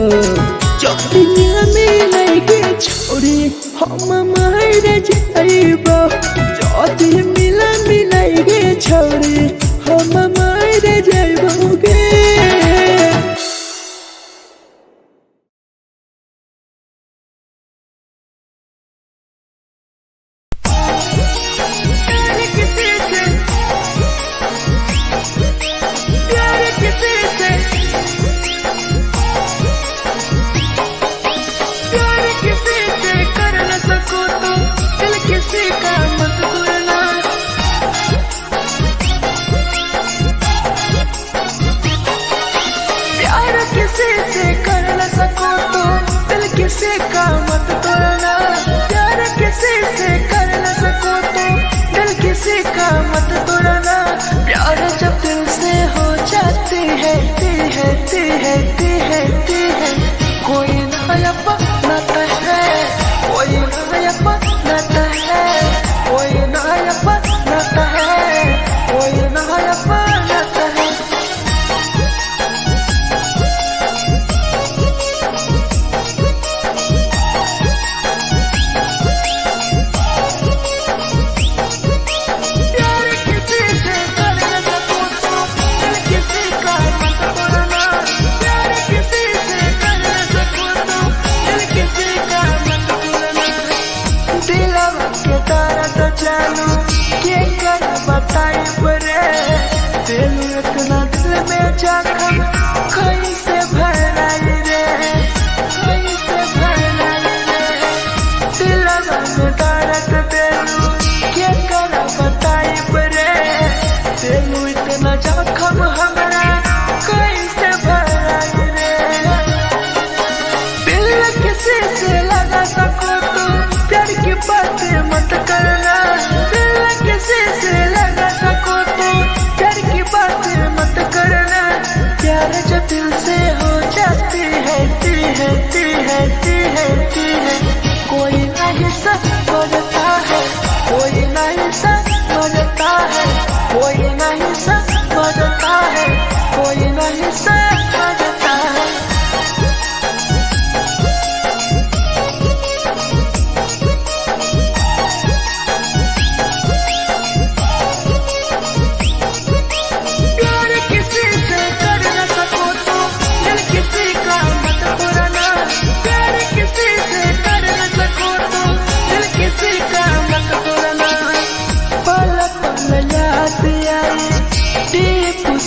चौड़िया में लगे छोड़ी हम मर जाइबो चौड़ी मिला मिलाइगे छोड़ी हम मर जाइबो गे किसी का मत तोड़ना प्यार किसी से कर न सको तो दिल किसी का मत तोड़ना प्यार जब दिल से हो जाती है कोई नया बनाता है कोई नया बनाता है कोई नया बनाता है कोई नया बनाता है इतना दिल में जख्म कैसे भराई रे कैसे भराई रे दिलवा में दर्द देलू के कर बताई रे देलू इतना जख्म हमरा कैसे भराई रे दिल किसी से लगा सको तो प्यार की बातें मत करना दिल किसी से लगा सको तो प्यार की बातें मत करना प्यार जो दिल से हो जाती है कोई नहीं समझता है कोई नहीं समझता है कोई नहीं समझता है कोई नहीं समझता है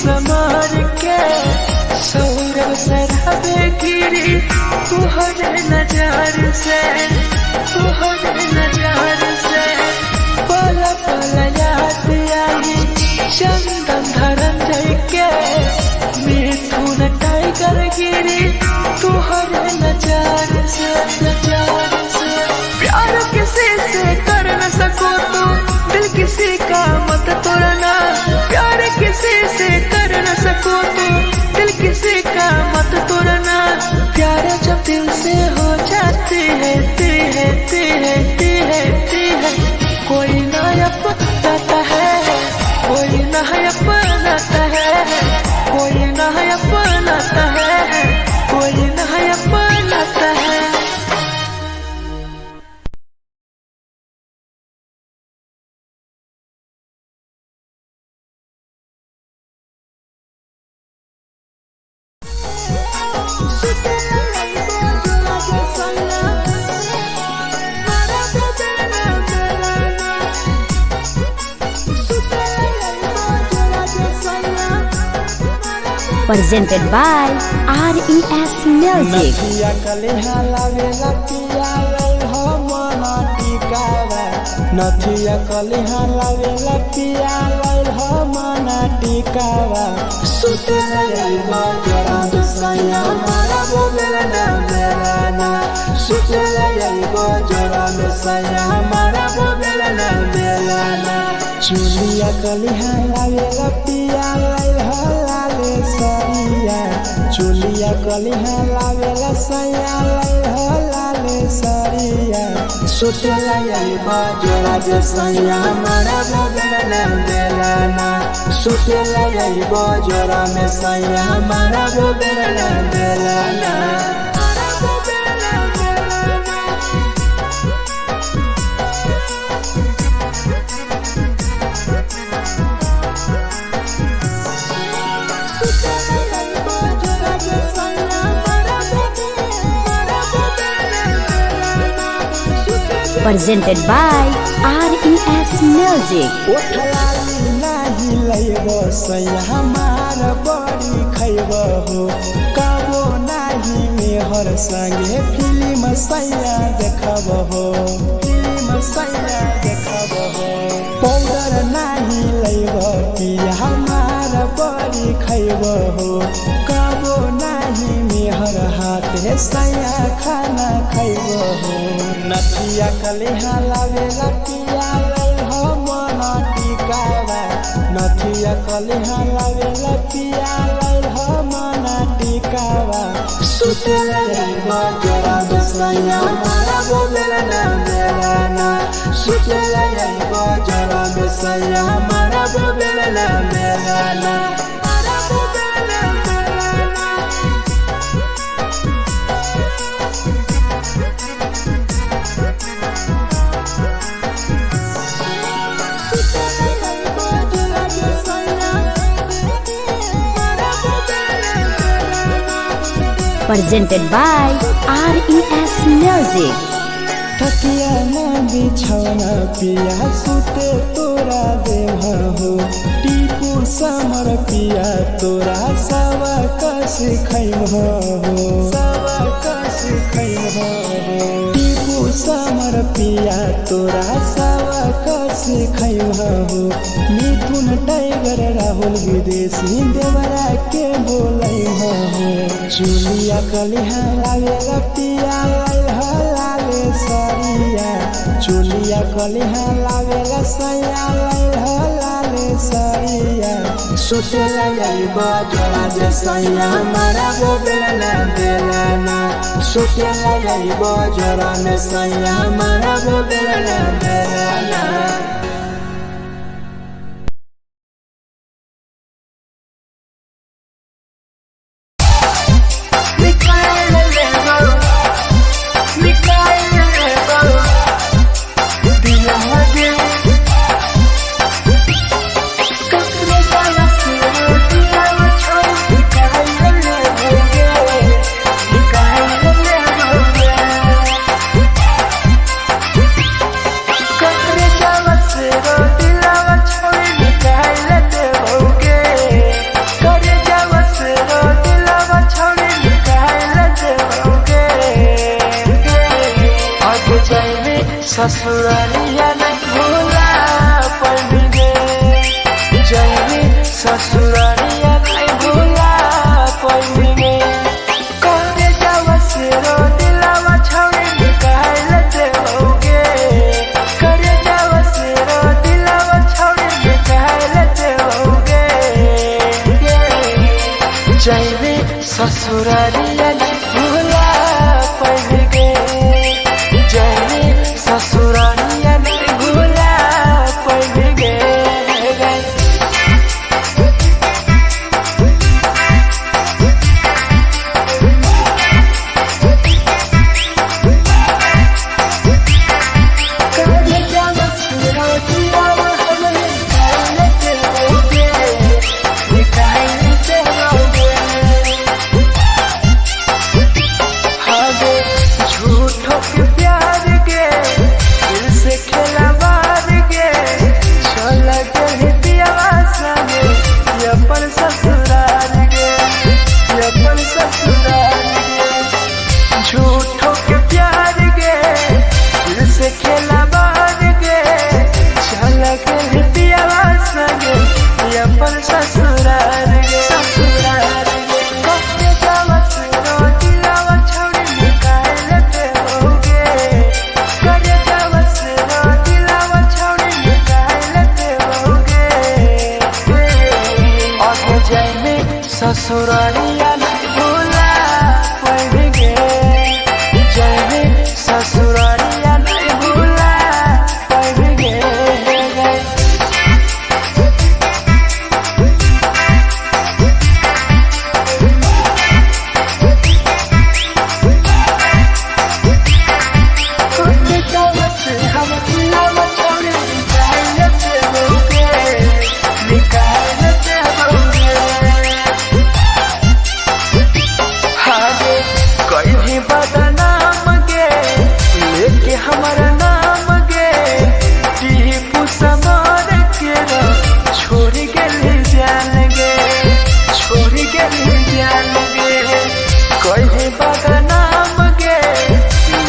समार के सौरभ सरहबे गिरी तुहरे नजार से पल पल याद आई चंदन धरंजय के मिथुन टाइगर गिरी तुहरे नजार से प्यार किसी से कर न सको तो दिल किसी का मत तोड़ना प्यार किसी से कर न सको तो दिल किसी का मत तोड़ना प्यार जब दिल से हो जाती है कोई नया बनाता है कोई नया बनाता है कोई नया बनाता है कोई नया बनाता है Presented by RES Music. नथिया कलिहा लावेला पिया लैल मना टिकावा सुते लैबा जोरा में सैया मारा बोलेला बेलाना सुते लैबा जोरा में सैया मारा बोलेला बेलाना चुलिया कलिहा लावेला पिया लैल लाले सरिया चुलिया कलिहा लावेला सैया लैल लाले सरिया सुते लैबा जोरा में सैया मारा बोलेला बेलाना सुते लैबा जोरा में सैया मारा बोलेला बेलाना Presented by RES Music. ओठलाली नाही लैबो सैया हमार बड़ी खैबो हो कबो नाही मेहर संगे फिल्म सैया देखबो हो फिल्म सैया देखबो हो पाउडर नाही लैबो पिया हमार बड़ी खैबो हो कबो नाही मेहर हाथे सैया खाना खैबो हो नथिया कलिहा लावेला पिया लैल मना टिकावा नथिया कलिहा लावेला पिया लैल मना टिकावा सुते लैबा जोरा में सैया मारा बोलेला बेलाना सुते लैबा जोरा में सैया मारा बोलेला बेलाना Presented by RES Music. तकिया न बिछौना पिया सुते तोरा देह हो टीपू समर पिया तोरा सवा कस खैम हो सवा कस खैम हो टीपू समर पिया तोरा सवा कस खैम हो मिथुन टाइगर राहुल विदेशी देवरा के बोलै हो चुलिया कलिहा लावेला पिया लाले सरिया चुलिया कलिहा लावेला सैया लाले सरिया सुते लैबा जोरा में सैया मारा बोलेला बेलाना सुते लैबा जोरा में सैया मारा बोलेला बेलाना ससुरालिया नहीं भूला पड़ेंगे जाएंगे ससुरालिया नहीं भूला पड़ेंगे करे जावा से रो दिलावा छोड़े निकाल लेते होगे करे जावा से रो दिलावा छोड़े निकाल लेते होगे जाएंगे ससुरालिया नहीं भूला पड़ेंगे जाएंगे ससुरालिया नहीं भूला पड़ेंगे झूठों के प्यार के दिल से खेला मार के चला गए पियावा संगे अपन ससुराल के अपन ससुराल के झूठों के प्यार के दिल से खेला मार के ससुरालिया नहीं भूला पाएंगे, जाएंगे ससुरालिया नहीं भूला पाएंगे। हमारा नाम गे टीपू समार के छोड़ गए जान गे, छोड़ गए जान गे। कहीं बदनाम गे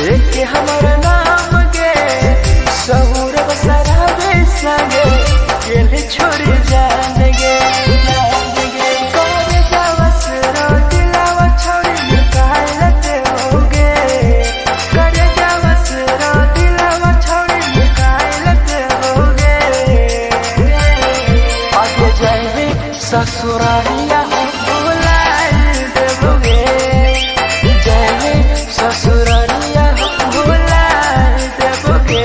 लेके हमारा नाम गे, सहूर बसरावे संगे गेले छोड़ जान गे। ससुरालिया भुला देबोगे, जाएंगे ससुरालिया भुला देबोगे।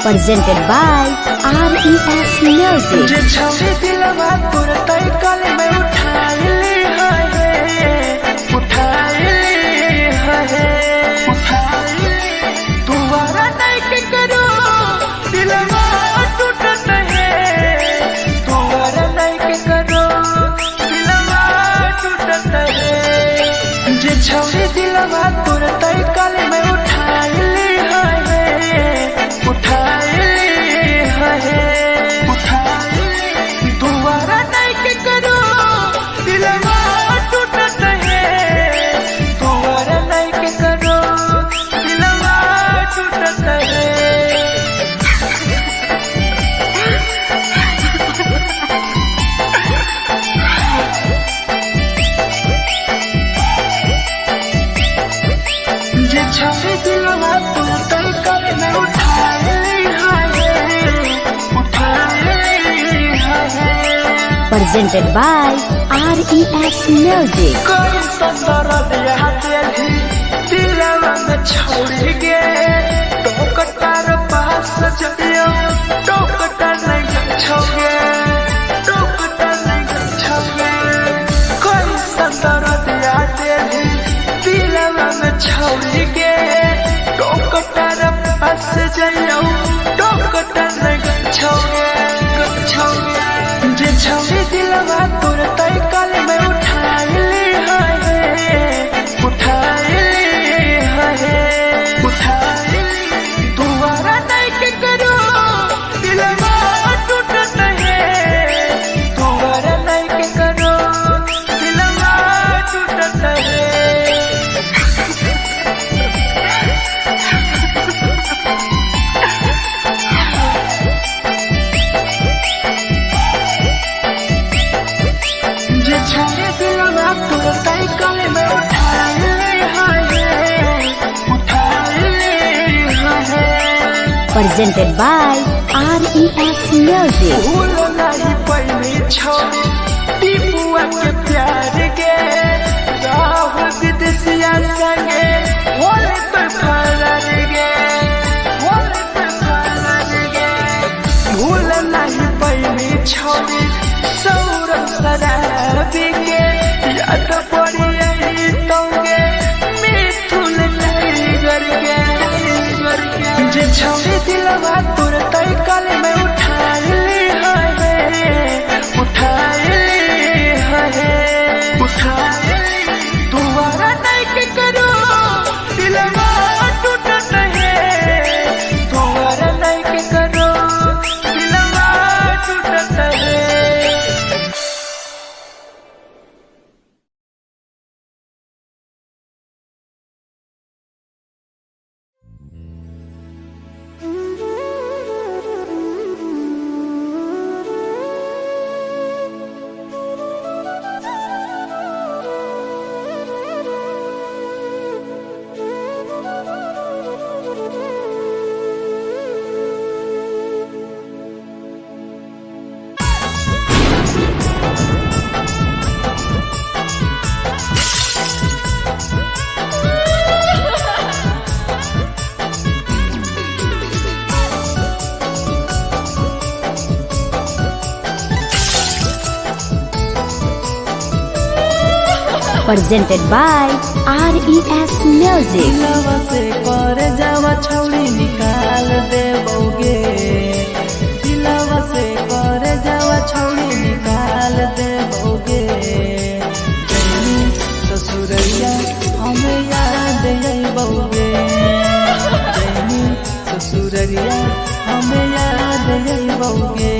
presented by RES Music. जे छौरी दिलवा तोर तई कल में उठाइली है तुम्हारा नहीं के करो दिलवा टूटत है तुम्हारा नहीं के करो दिलवा टूटत है जे छौरी दिलवा तोर तई कल में उठाइली है तुम्हारा नहीं के करो दिलवा टूटत है तुम्हारा नहीं के करो दिलवा टूटत है जे छवि दिलवा तोर तई कल में उठाइली है Presented by RES Music. कोई संदर दिया तेरी दिलवा में छोड़ के टोकटार पास जइयो टोकटार नहीं छोगे टोकटार नहीं छोगे कोई संदर दिया तेरी दिलवा में छोड़ के टोकटार पास जइयो टोकटार नहीं छोगे जे छवि दिलवा तोर तई कल में उठाइली है तुम्हारा नहीं के करो दिलवा टूटत है तुम्हारा नहीं के करो दिलवा टूटत है जे छवि दिलवा तोर तई कल में उठाइली है Presented by RES Music. भूल नहीं पहली छोड़ी टीपुआ के प्यार के राहुल विदेशिया संगे होले तो फरार गे भूल नहीं पहली छोड़ी सौरभ शराबी के याद पड़ी यही तोगे मिथुन टाइगर के जे छवि दिलवा तोर तई कल में उठाइली है तुम्हारा नहीं के करो दिलवा टूटत है तुम्हारा नहीं के करो दिलवा टूटत है Presented by RES Music. दिलवा से कर जावा छौड़ी निकाल देबोगे दिलवा से कर जावा छौड़ी निकाल देबोगे जैनी ससुरैया हमें याद अइबोगे जैनी ससुरैया हमें याद अइबोगे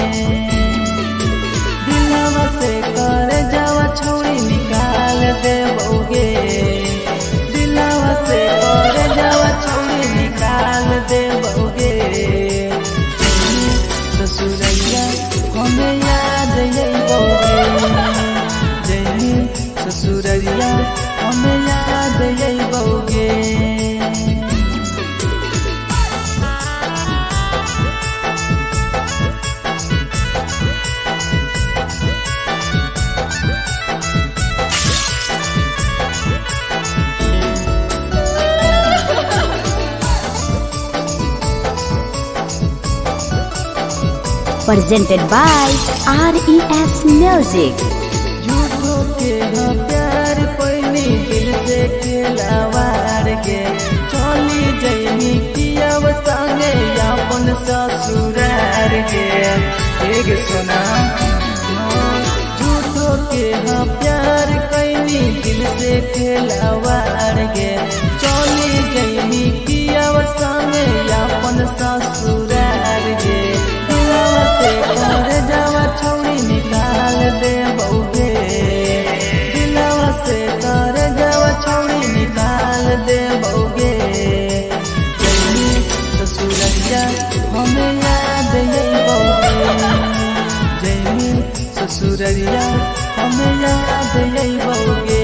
दिलवा से कर जावा छौड़ी निकाल देबोगे दिलवा से कर जावा छौड़ी निकाल देबोगे ससुरैया हमें याद अइबोगे जैनी ससुरैया हमें याद अइबोगे presented by RES Music. झूठो के हाँ प्यार पैनी दिल से खिलावार के चली जैनी किया संगे अपन ससुरार के एक सुना झूठो के हाँ प्यार कैनी दिल से खिलावार के चली जैनी किया संगे अपन ससुरार के घर जावा छौड़ी निकाल दे बउगे दिलवा से घर जावा छौड़ी निकाल दे बउगे जैनी ससुररिया हमें याद यही बउगे जैनी ससुररिया हमें याद यही बउगे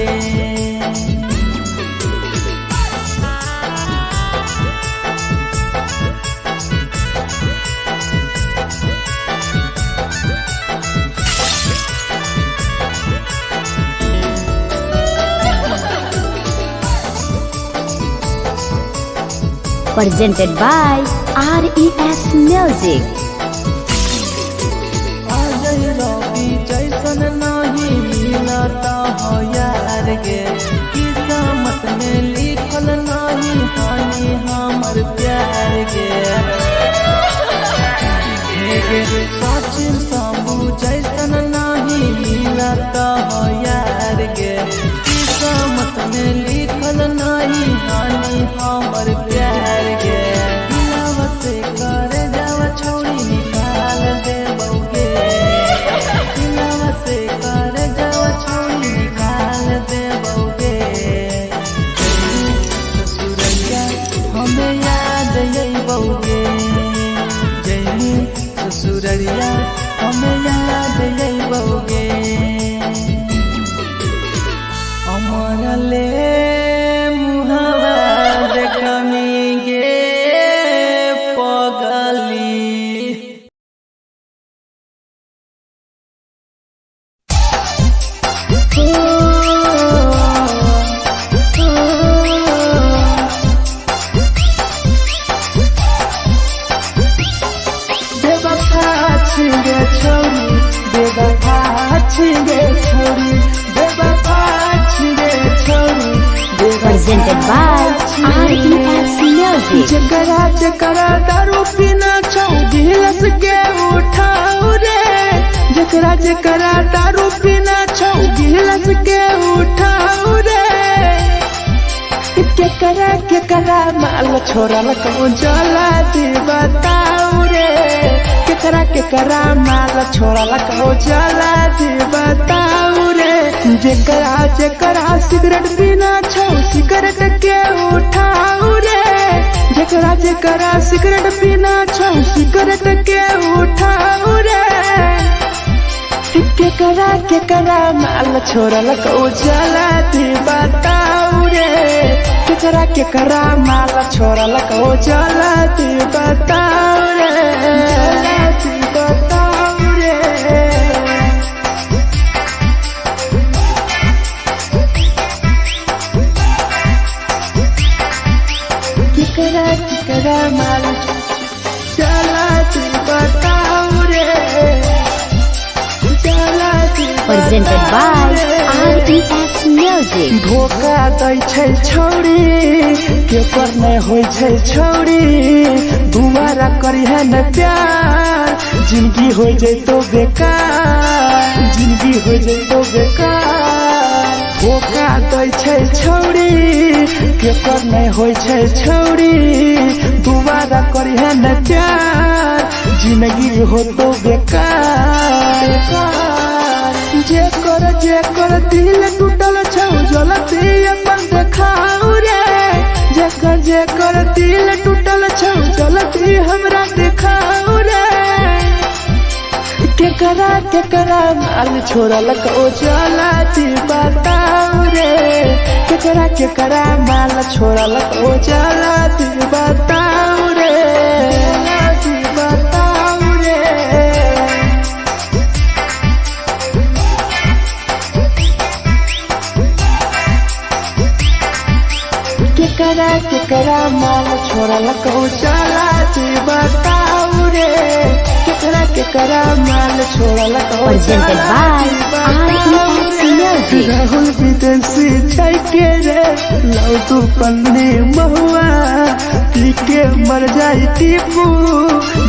Presented by RES Music. आजही रवि जैसन नहीं मिलता हो यार गे किस्मत में लिखल नहीं हानि हमर प्यार गे सचिन साबू जैसन नहीं मिलता हो यार गे किस्मत में लिखल नहीं हानि हमर प्यार गे दिलवा से कर जावा छौड़ी निकाल दे बउगे दिलवा से कर जावा छौड़ी निकाल दे बउगे ससुररिया हमें याद यही बउगे जैनी ससुररिया हमें याद यही बउगे अमर ले मुहावा देखमी गे पगली बेवफा छिगे छोरी बेवफा छिगे छोरी बेवफा छिगे छोरी Presented by RES Music. जकरा जकरा दारू पीना छौ गिलास के उठाऊ रे जकरा जकरा दारू पीना छौ गिलास के उठाऊ रे केकरा माल छोड़ल कहूँ जला दी बताऊ रे केकरा माल छोड़ल कहूँ जला दी बताऊ रे जकरा जकरा सिगरेट पीना छौ सिगरेट के उठाऊ रे जकरा जकरा सिगरेट पीना छौ सिगरेट के उठाऊ रे केकरा माल छोड़ल कहूँ जला दी बताऊ रे केकरा माल छोड़ल कहूँ जला दी बताऊ रे जला दी बताऊ रे केकरा माल चला तू बताऊ रे चला तू Presented by RES Music. धोखा दै छै छौड़ी केकर नहीं होइ छै छौड़ी दुबारा करिहे न प्यार जिंदगी हो जैतो बेकार जिंदगी हो जैतो बेकार धोखा दै छै छौड़ी केकर नहीं होइ छै छौड़ी दुबारा करिहे न प्यार जिंदगी हो तो बेकार जेकर दिल टूटल छौ जलती अपन देखाऊ रे जेकर दिल टूटल छौ जलती हमरा देखाऊ रे केकरा माल छोड़ल को जलती बताऊ रे केकरा माल छोड़ल को जलती बताऊ रे जलती बताऊ रे केकरा माल छोड़ल को चला बताऊ रे केकरा केकरा माल छोड़ल को Presented by RES Music. Rahul विदेशी छै के रे लौ तू पन्नी महुआ पी के मर जाई टीपू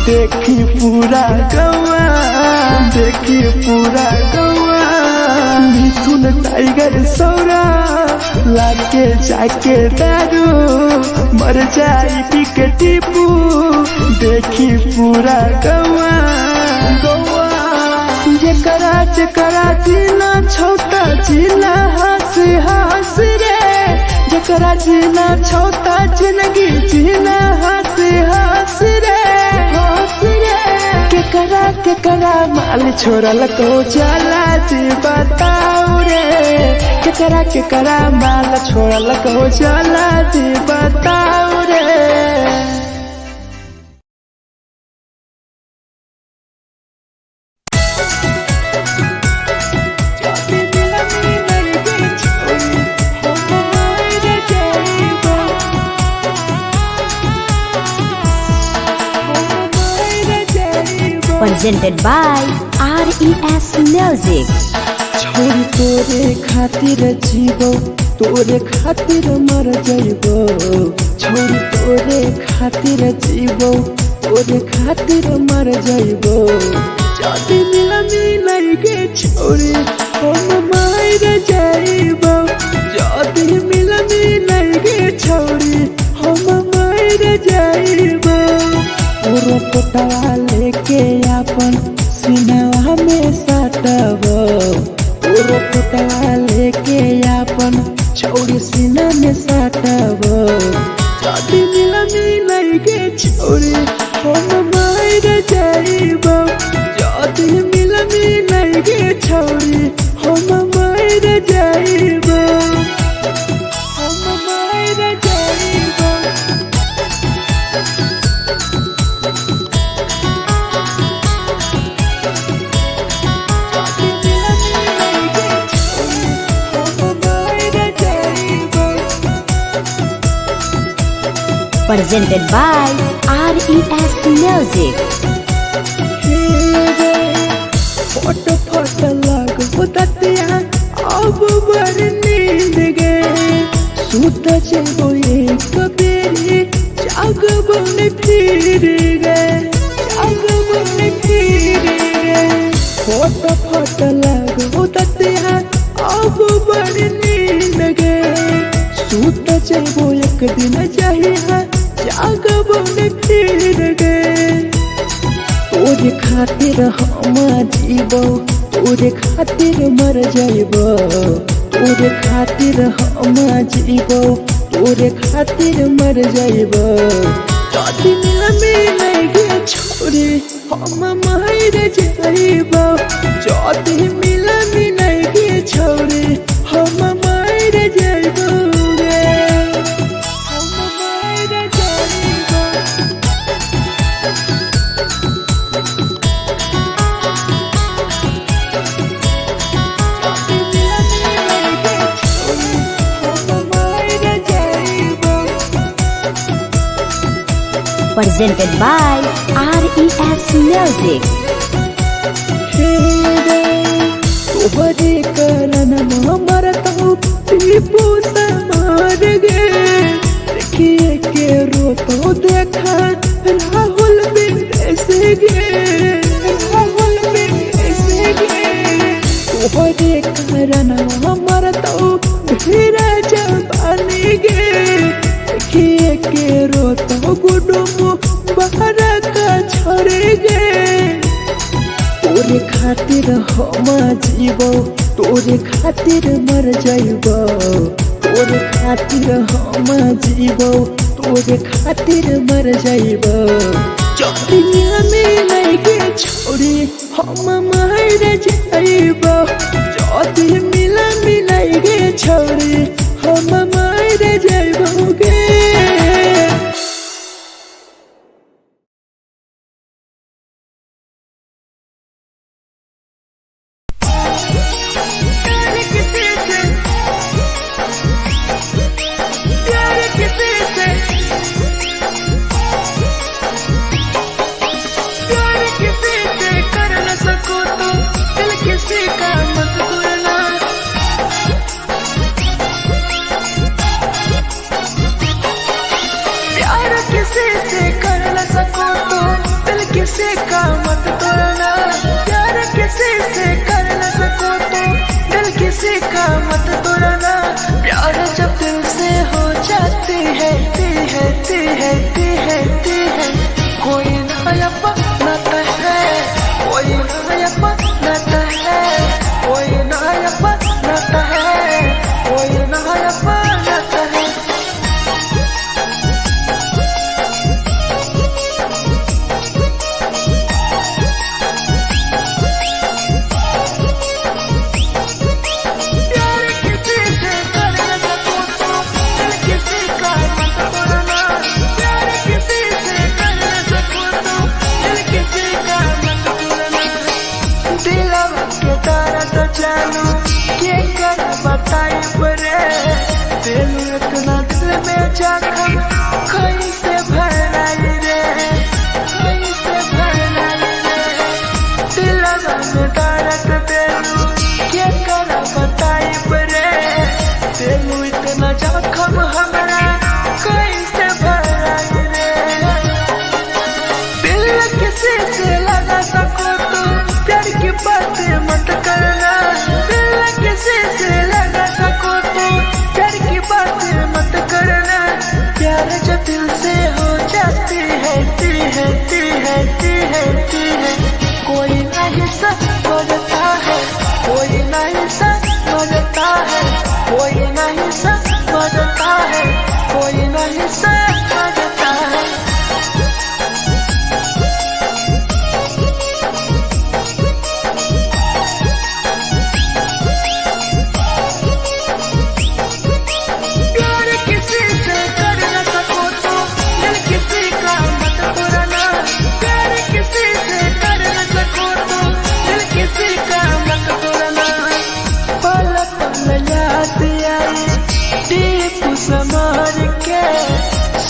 देखी पूरा गौआ देखी पूरा गौआ मिथुन टाइगर सौरा लाके जाके दारू मर जाई पी के टीपू देखी पूरा गौआ गौआ जेकरा जेकरा जीना छोटा जीना हंस हंस रे जेकरा जीना छोटा जिंदगी जीना हंस हंस रे हंस रे केकरा केकरा माल छोड़ल को जाला जी बताओ रे केकरा केकरा माल छोड़ल को जाला जी बताओ रे। Presented by RES Music. छोड़ तोरे खातिर जीवो तोरे खातिर मर जाइबो छोड़ तोरे खातिर जीवो तोरे खातिर मर जाइबो जाति मिलई के छोड़ी हम मर जाइबो जाति मिलई के छोड़ी हम मर जाइबो पूरा पोटवा लेके अपन सीनावा में साटबो पूरा पोटवा लेके अपन छौड़ी सीना में साटबो जाति मिलई के छोड़ी हम मर जाइबो जाति मिलई के छोड़ी हम मर जाइबो हम मर जाइबो। Presented by RES Music. फोट फोट लग होतिया अब बर नींद गे सुत जेबो एक बेरी जागबो ने फिर गे जागबो ने फिर गे फोट फोट लग होतिया अब बर नींद गे सुत जेबो एक दिन चाहिए जागबो ने फिर गे तोरे खातिर हम जीवो तोरे खातिर मर जाइबो तोरे खातिर हम जीवो तोरे खातिर मर जाइबो जाति मिलई के छोड़ी हम मर जाइबो जाति मिलई के छोड़ी हम मर जाइबो रे हम मर जाइबो। Presented by RES Music. तोहरे करन मरत हूँ टीपू समार गे देखिए के रोतो देखा राहुल विदेश गे राहुल विदेश गे तोहरे करन मरत हूँ धीरे जवानी गे देखिए के रोतो गुडुमो बाहर का छोड़ गे तोरे खातिर हम जीवो तोरे खातिर मर जाइबो तोरे खातिर हम जीवो तोरे खातिर मर जाइबो जाति मिलई के छोड़ी हम मर जाइबो जाति मिलई के छोड़ी हम मर जाइबो गे। जानू के कर बताई बरे तेलू इतना दिल में जखम कैसे भराई रे कैसे भराई रे दिलवा में दर्द देलू के कर बताई बरे तेलू इतना जखम हमरा कैसे भराई रे दिल किसी से लगा सको तो प्यार की बातें मत करना दिल किसी से लगा सको तो प्यार की बातें मत करना प्यार जो दिल से हो जाती है कोई नहीं समझता है कोई नहीं समझता है कोई नहीं समझता है कोई नहीं समझता है प्यार किसी से कर न सको तो दिल किसी का मत तोड़ना प्यार किसी से कर न सको तो दिल किसी का मत तोड़ना पल पल याद आई दीप समार के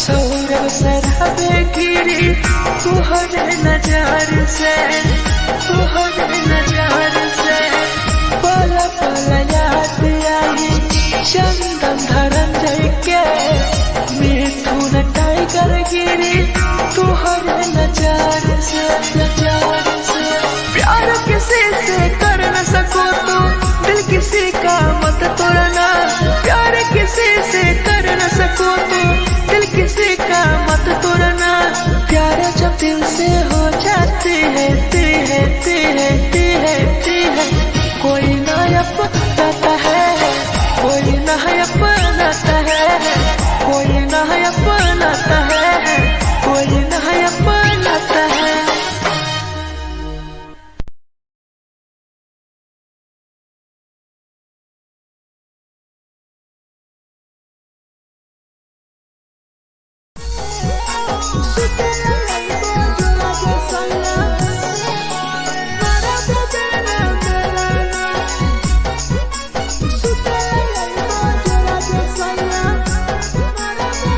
सौरभ शराबे गिरी तुहरे नजर से पल पल याद आई चंदन धरंजय के मिथुन टाइगर गिरी तुहरे नजर से प्यार किसी से कर न सको तो दिल किसी का मत तोड़ना प्यार किसी से कर न सको तो दिल किसी का मत तोड़ना प्यार जब दिल से हो जाती है कोई ना अपनाता है कोई ना अपनाता है कोई ना अपनाता है कोई ना अपनाता है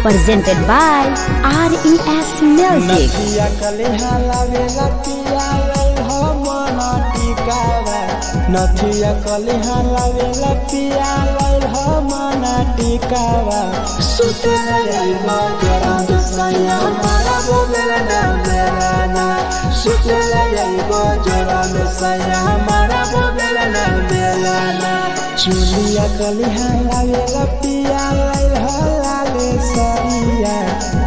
Presented by RES Music. नथिया कलिहा लावेला पिया लई हो मना टिकावा नथिया कलिहा लावेला पिया लई हो मना टिकावा सुतला लईबा जरा दसया मारा बोलेला ना बेलाना सुतला लईबा जरा दसया मारा बोलेला ना बेलाना चुलिया कलिहा लावेला पिया लई हो लाले सरिया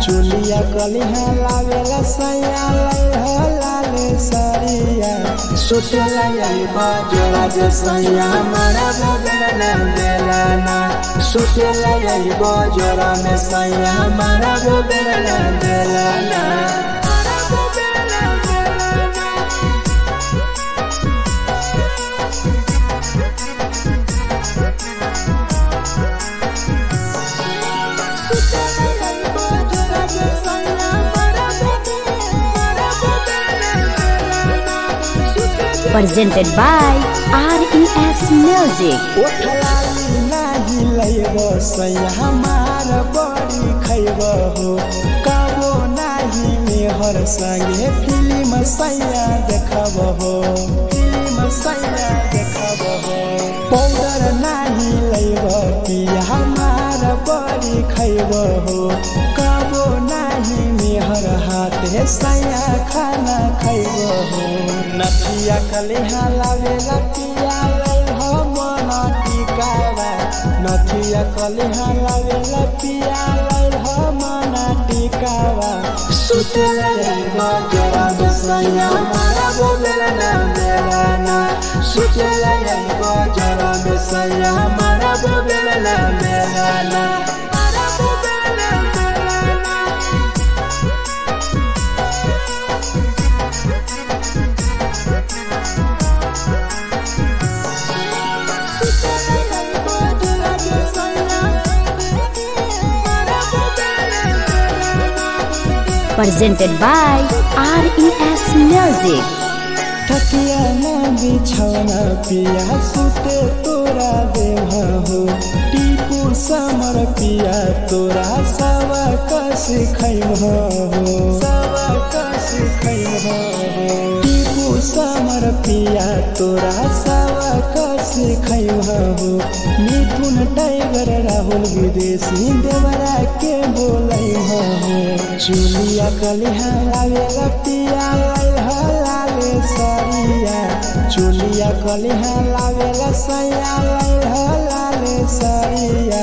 चुलिया कलिहा लावेला सैया लई हो लाले सरिया सुतला लईबा जरा दसया मारा बोलेला ना बेलाना सुतला लईबा जरा दसया मारा बोलेला ना बेलाना Presented by RES Music. ओठलाली नाही लईबो सैया हमार बड़ी खैबो हो कबो नाही मेहर संगे फिल्म सैया देखबो हो पाउडर नाही लईबो पिया हमार बड़ी खैबो हो कबो नाही मेहर हाथे सैया खाना खैबो हो नथिया कलिहा लावेला पिया लई हो मना टिकावा नथिया कलिहा लावेला पिया लई हो मना टिकावा सुतला लईबा जरा दसया मारा बोलेला ना बेलाना सुतला लईबा जरा दसया मारा बोलेला ना बेलाना Presented by RES Music. तकिया ना बिछौना पिया सुते तोरा देवा हो टीपू समर पिया तोरा सवा कस खैम हो सवा कस खैम हो टीपू समर पिया तोरा सवा कस खैम हो मिथुन टाइगर राहुल विदेशी देवरा के बोलै हो चुलिया कलिहा लागे पिया लाले सरिया चुलिया कलिहा लागे सैया लाले सरिया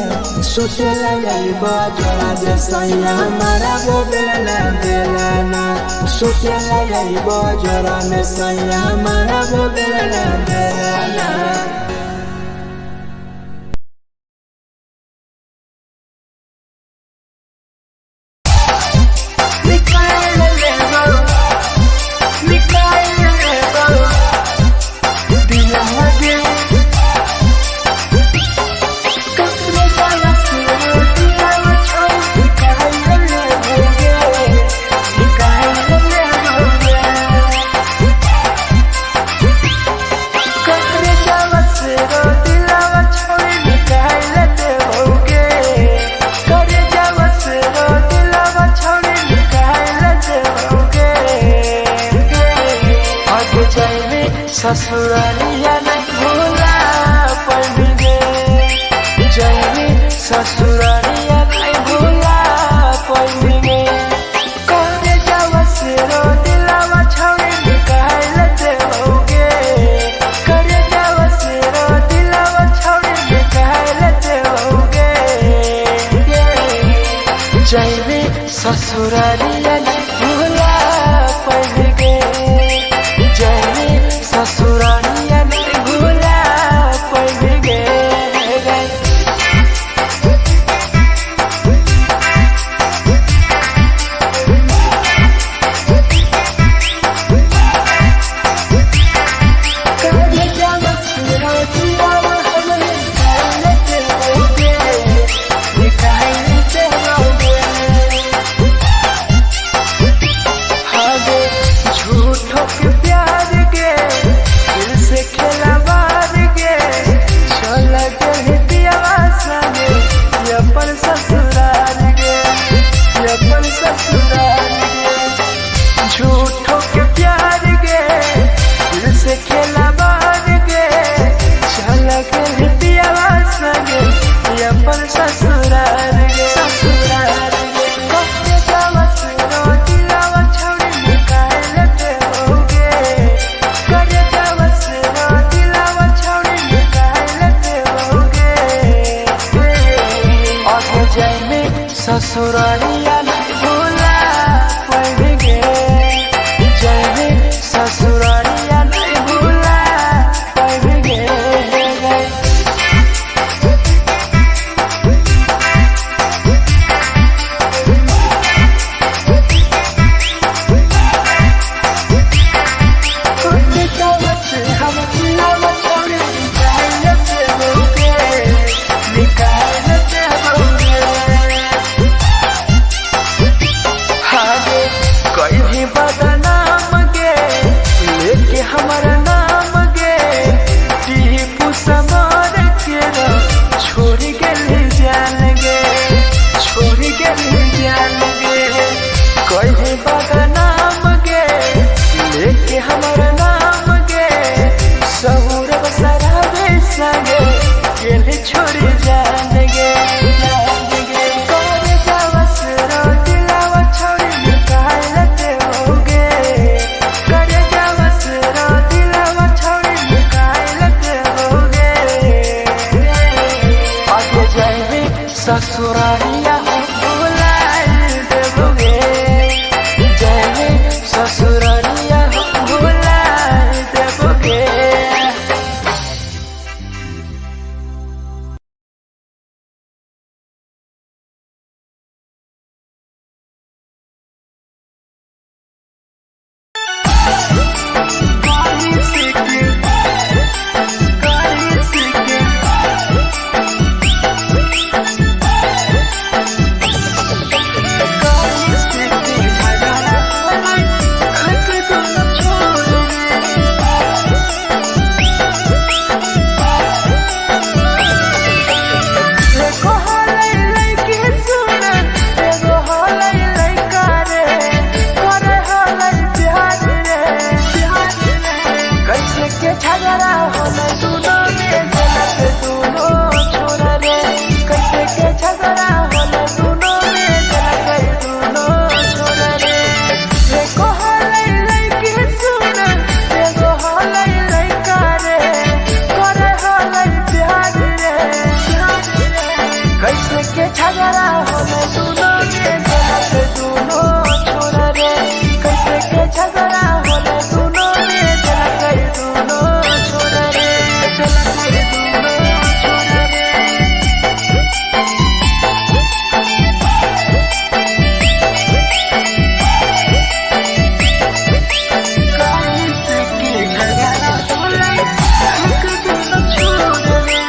सोचे लगे बजरा जे सैया मारा वो बेला बेलाना सोचे लगे बजरा में सैया मारा वो बेला बेलाना ससुरालिया नहीं भूला पड़ेंगे जैनी ससुरालिया नहीं भूला पड़ेंगे करे जावा से रो दिलावा छौड़ी निकाल देओगे करे जावा से रो दिलावा छौड़ी निकाल देओगे जैनी ससुरालिया नहीं भूला पड़ेंगे ससुरालिया नहीं भूला पड़ेंगे झूठों के प्यार के दिल से खेला मार के चला गए दियावा संगे अपन ससुराल गे अपन ससुराल गे झूठों के प्यार के दिल से खेला मार के चला गए दियावा संगे अपन ससुराल गे ससुराल गे कब जावा से रो दिलावा छौड़ी निकाल देओगे करे जावा से रो दिलावा छौड़ी निकाल देओगे और जाने ससुरालिया नहीं भूला पड़ेंगे जाने ससुरालिया नहीं भूला पड़ेंगे झगड़ा होले दोनों में जलत दोनों छोरा रे कैसे के झगड़ा होले दोनों में जलत दोनों छोरा रे एको होले लइकी सुन एगो होले लइका रे करे होले प्यार रे कैसे के झगड़ा होले दोनों में जलत दोनों छोरा रे कैसे के झगड़ा होले दोनों में जलत दोनों छोरा रे जलत दोनों छोरा रे कैसे के झगड़ा होले दोनों छोरा रे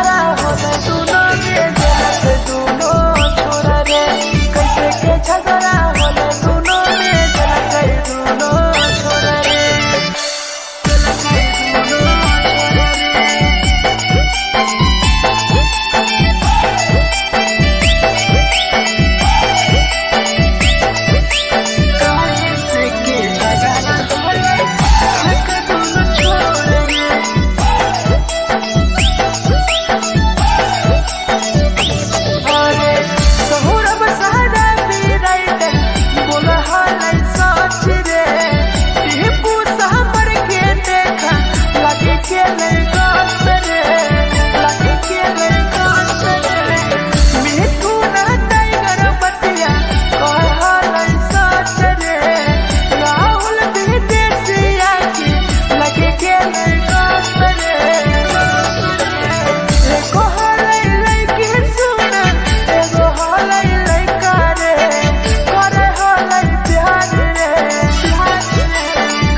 झगड़ा होले दोनों में जलत दोनों छोरा रे कैसे के झगड़ा होले दोनों में जलत दोनों छोरा रे जलत दोनों छोरा रे कैसे के झगड़ा होले दोनों छोरा रे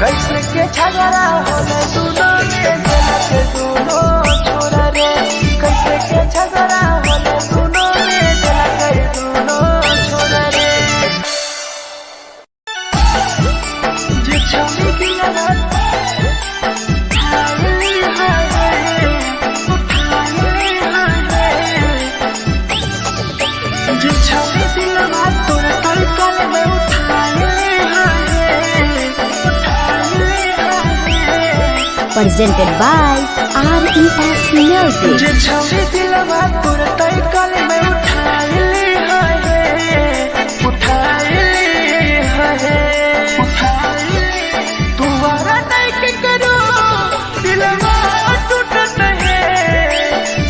कैसे के झगड़ा होले दोनों में जलत दोनों छोरा रे कैसे के झगड़ा होले दोनों में जलत दोनों छोरा रे जे छौरी की लगत उठाई है जे छौरी की लगत तोर तलकल में उठाई presented by RES Music. जे छौरी दिलवा तोर तलकल में उठाई तुम्हारा नहीं के करो दिलवा टूटत है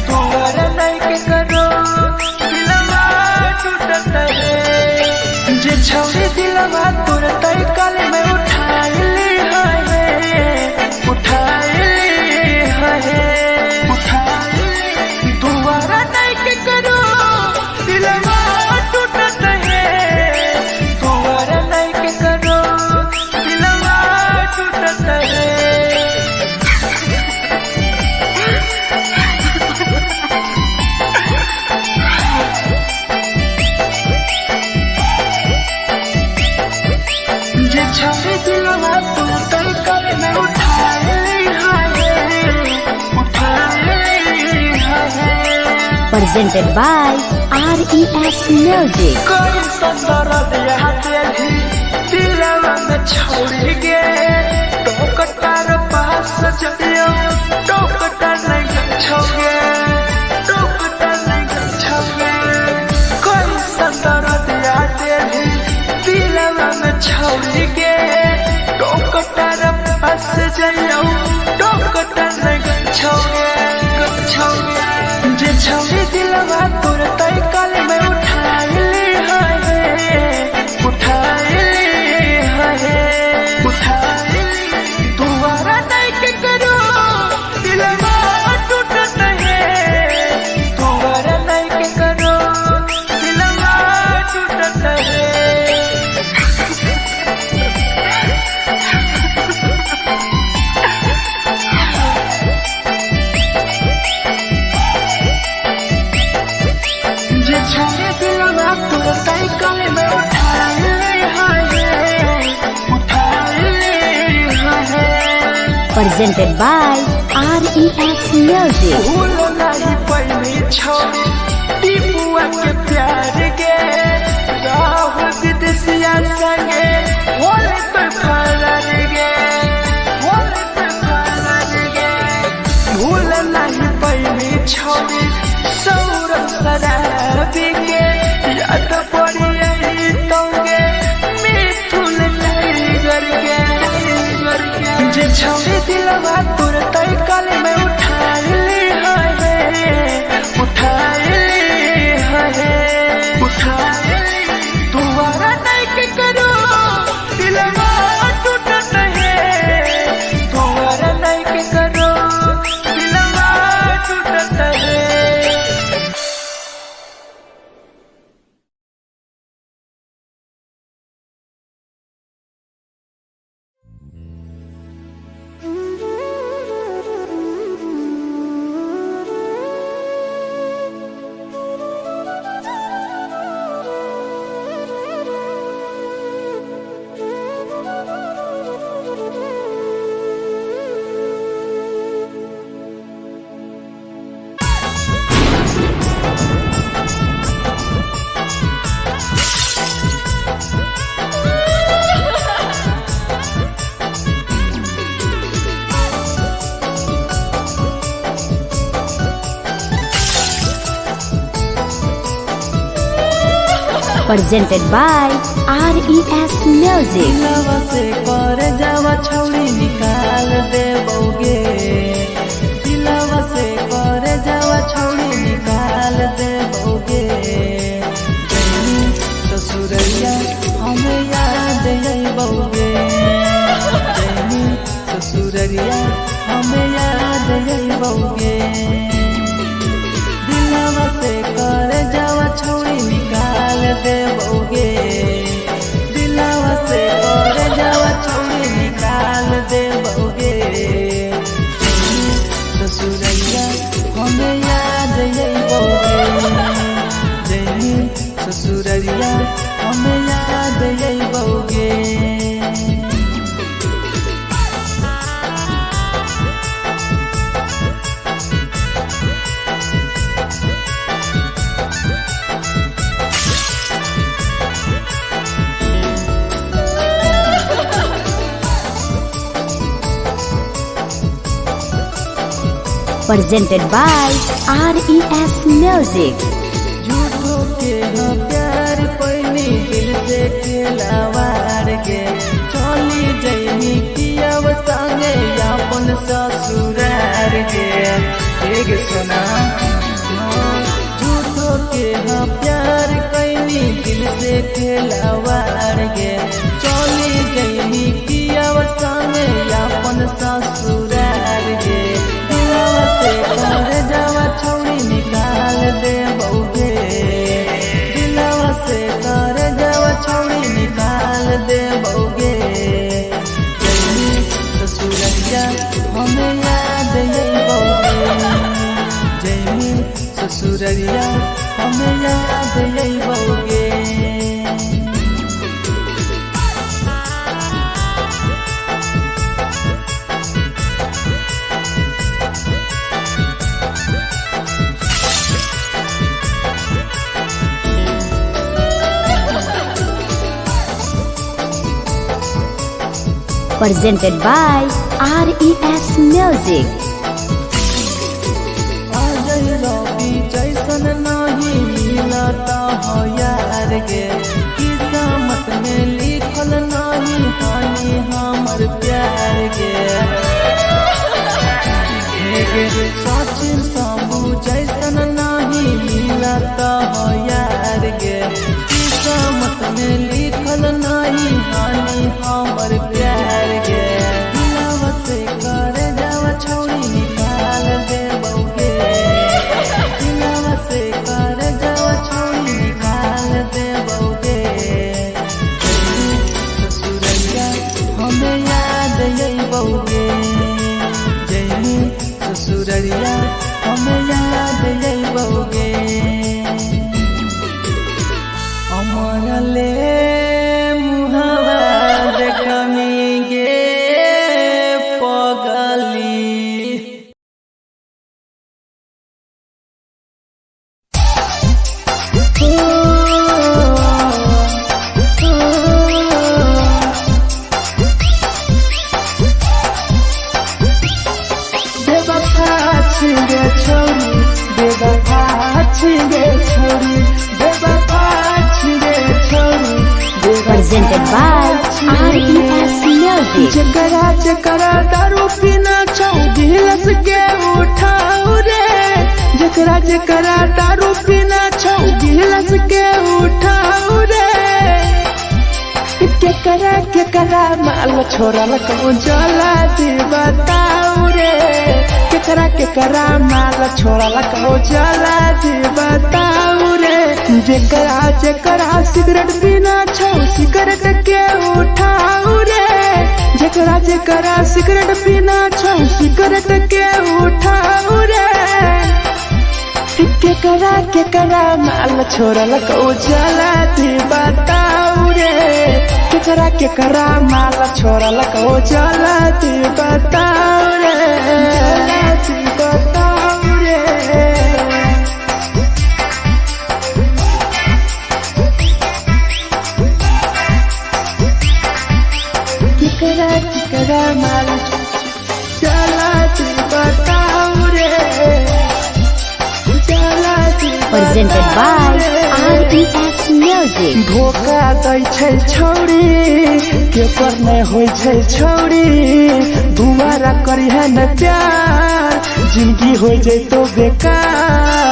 तुम्हारा नहीं के करो दिलवा टूटत है जे छौरी दिलवा तोर तलकल में उठाई दोबारा नहीं के करो दिलवा टूटत है दोबारा नहीं के करो दिलवा टूटत है जे छौरी दिलवा तोर तलकल में उठाई Presented by RES Music. कोई संदर दिया तेरी दिलवा में छोड़ गे टोकटार पास जइयो टोकटार नहीं छोगे टोकटार नहीं छोगे कोई संदर दिया तेरी दिलवा में छोड़ गे टोकटार पास जइयो टोकटार नहीं छोगे जे छौरी दिलवा तोर तलकल में उठाई दोबारा नहीं के करो दिलवा टूट Presented by RES Music. भूल नहीं पहली छोड़ी टीपुआ के प्यार के राहुल विदेशिया संगे होले तो फरार गे होले तो फरार गे भूल नहीं पहली छोड़ी सौरभ शराबी के याद पड़ी यही तोगे मिथुन टाइगर के जे छोड़ी दिलवा तुरंत कल में उठा ली तुम्हारा नहीं के करो दिलवा टूटत है तुम्हारा नहीं के करो दिलवा टूटत है। Presented by RES Music. दिलवा से कर जावा छौड़ी निकाल देबोगे दिलवा से कर जावा छौड़ी निकाल देबोगे जैनी ससुरैया हमें याद अइबोगे जैनी ससुरैया हमें याद अइबोगे दिलवा से कर जावा छौड़ी निकाल देबोगे दिलवा से कर जावा छौड़ी निकाल देबोगे ससुरैया हमें याद अइबोगे जैनी ससुरैया हमें याद अइबोगे। Presented by RES Music. झूठो के हो प्यार पैनी दिल से खिलवाड़ के चली जैनी पियव संगे अपन ससुरार के एक सुना झूठो के हो प्यार कैनी दिल से खिलवाड़ के चली जैनी पियव संगे अपन ससुरार के दिलवा से कर जावा छौड़ी निकाल देबोगे दिलवा से कर जावा छौड़ी निकाल देबोगे जैनी ससुरैया हमें याद अइबोगे जैनी ससुरैया हमें याद अइबोगे। Presented by RES Music. Ajay रवि जैसन नहीं मिलता हो यार गे किस्मत में लिखल नहीं हानि हमर प्यार गे सचिन साबू जैसन नहीं मिलता हो यार गे किस्मत में लिखल नहीं हानि हमर प्यार गे दिलवा से कर जावा छौड़ी बेवफा छिगे छोरी, बेवफा छिगे छोरी, बेवफा छिगे छोरी, Presented by RES Music. जकरा जकरा दारू पीना छौ गिलास के उठाऊ रे, जकरा जकरा दारू पीना छौ गिलास के उठाऊ रे, केकरा माल छोरा लकौ जला दी बताऊ रे, केकरा माल छोरा लकौ जला दी बताऊ रे, जकरा सिगरेट पीना छौ सिगरेट के उठाऊ रे, जकरा सिगरेट पीना छौ सिगरेट के उठाऊ रे, केकरा माल छोरा लकौ जला दी बताऊ रे, केकरा माल छोरा लकौ जला दी बताऊ रे, जला दी बताऊ रे। केकरा माल चला दी बताऊ रे, चला दी Presented by RES Music. धोखा दै छै छौरी, केकर नै होइ छै छौरी, दुबारा करी है न प्यार, जिंदगी हो जैतो बेकार।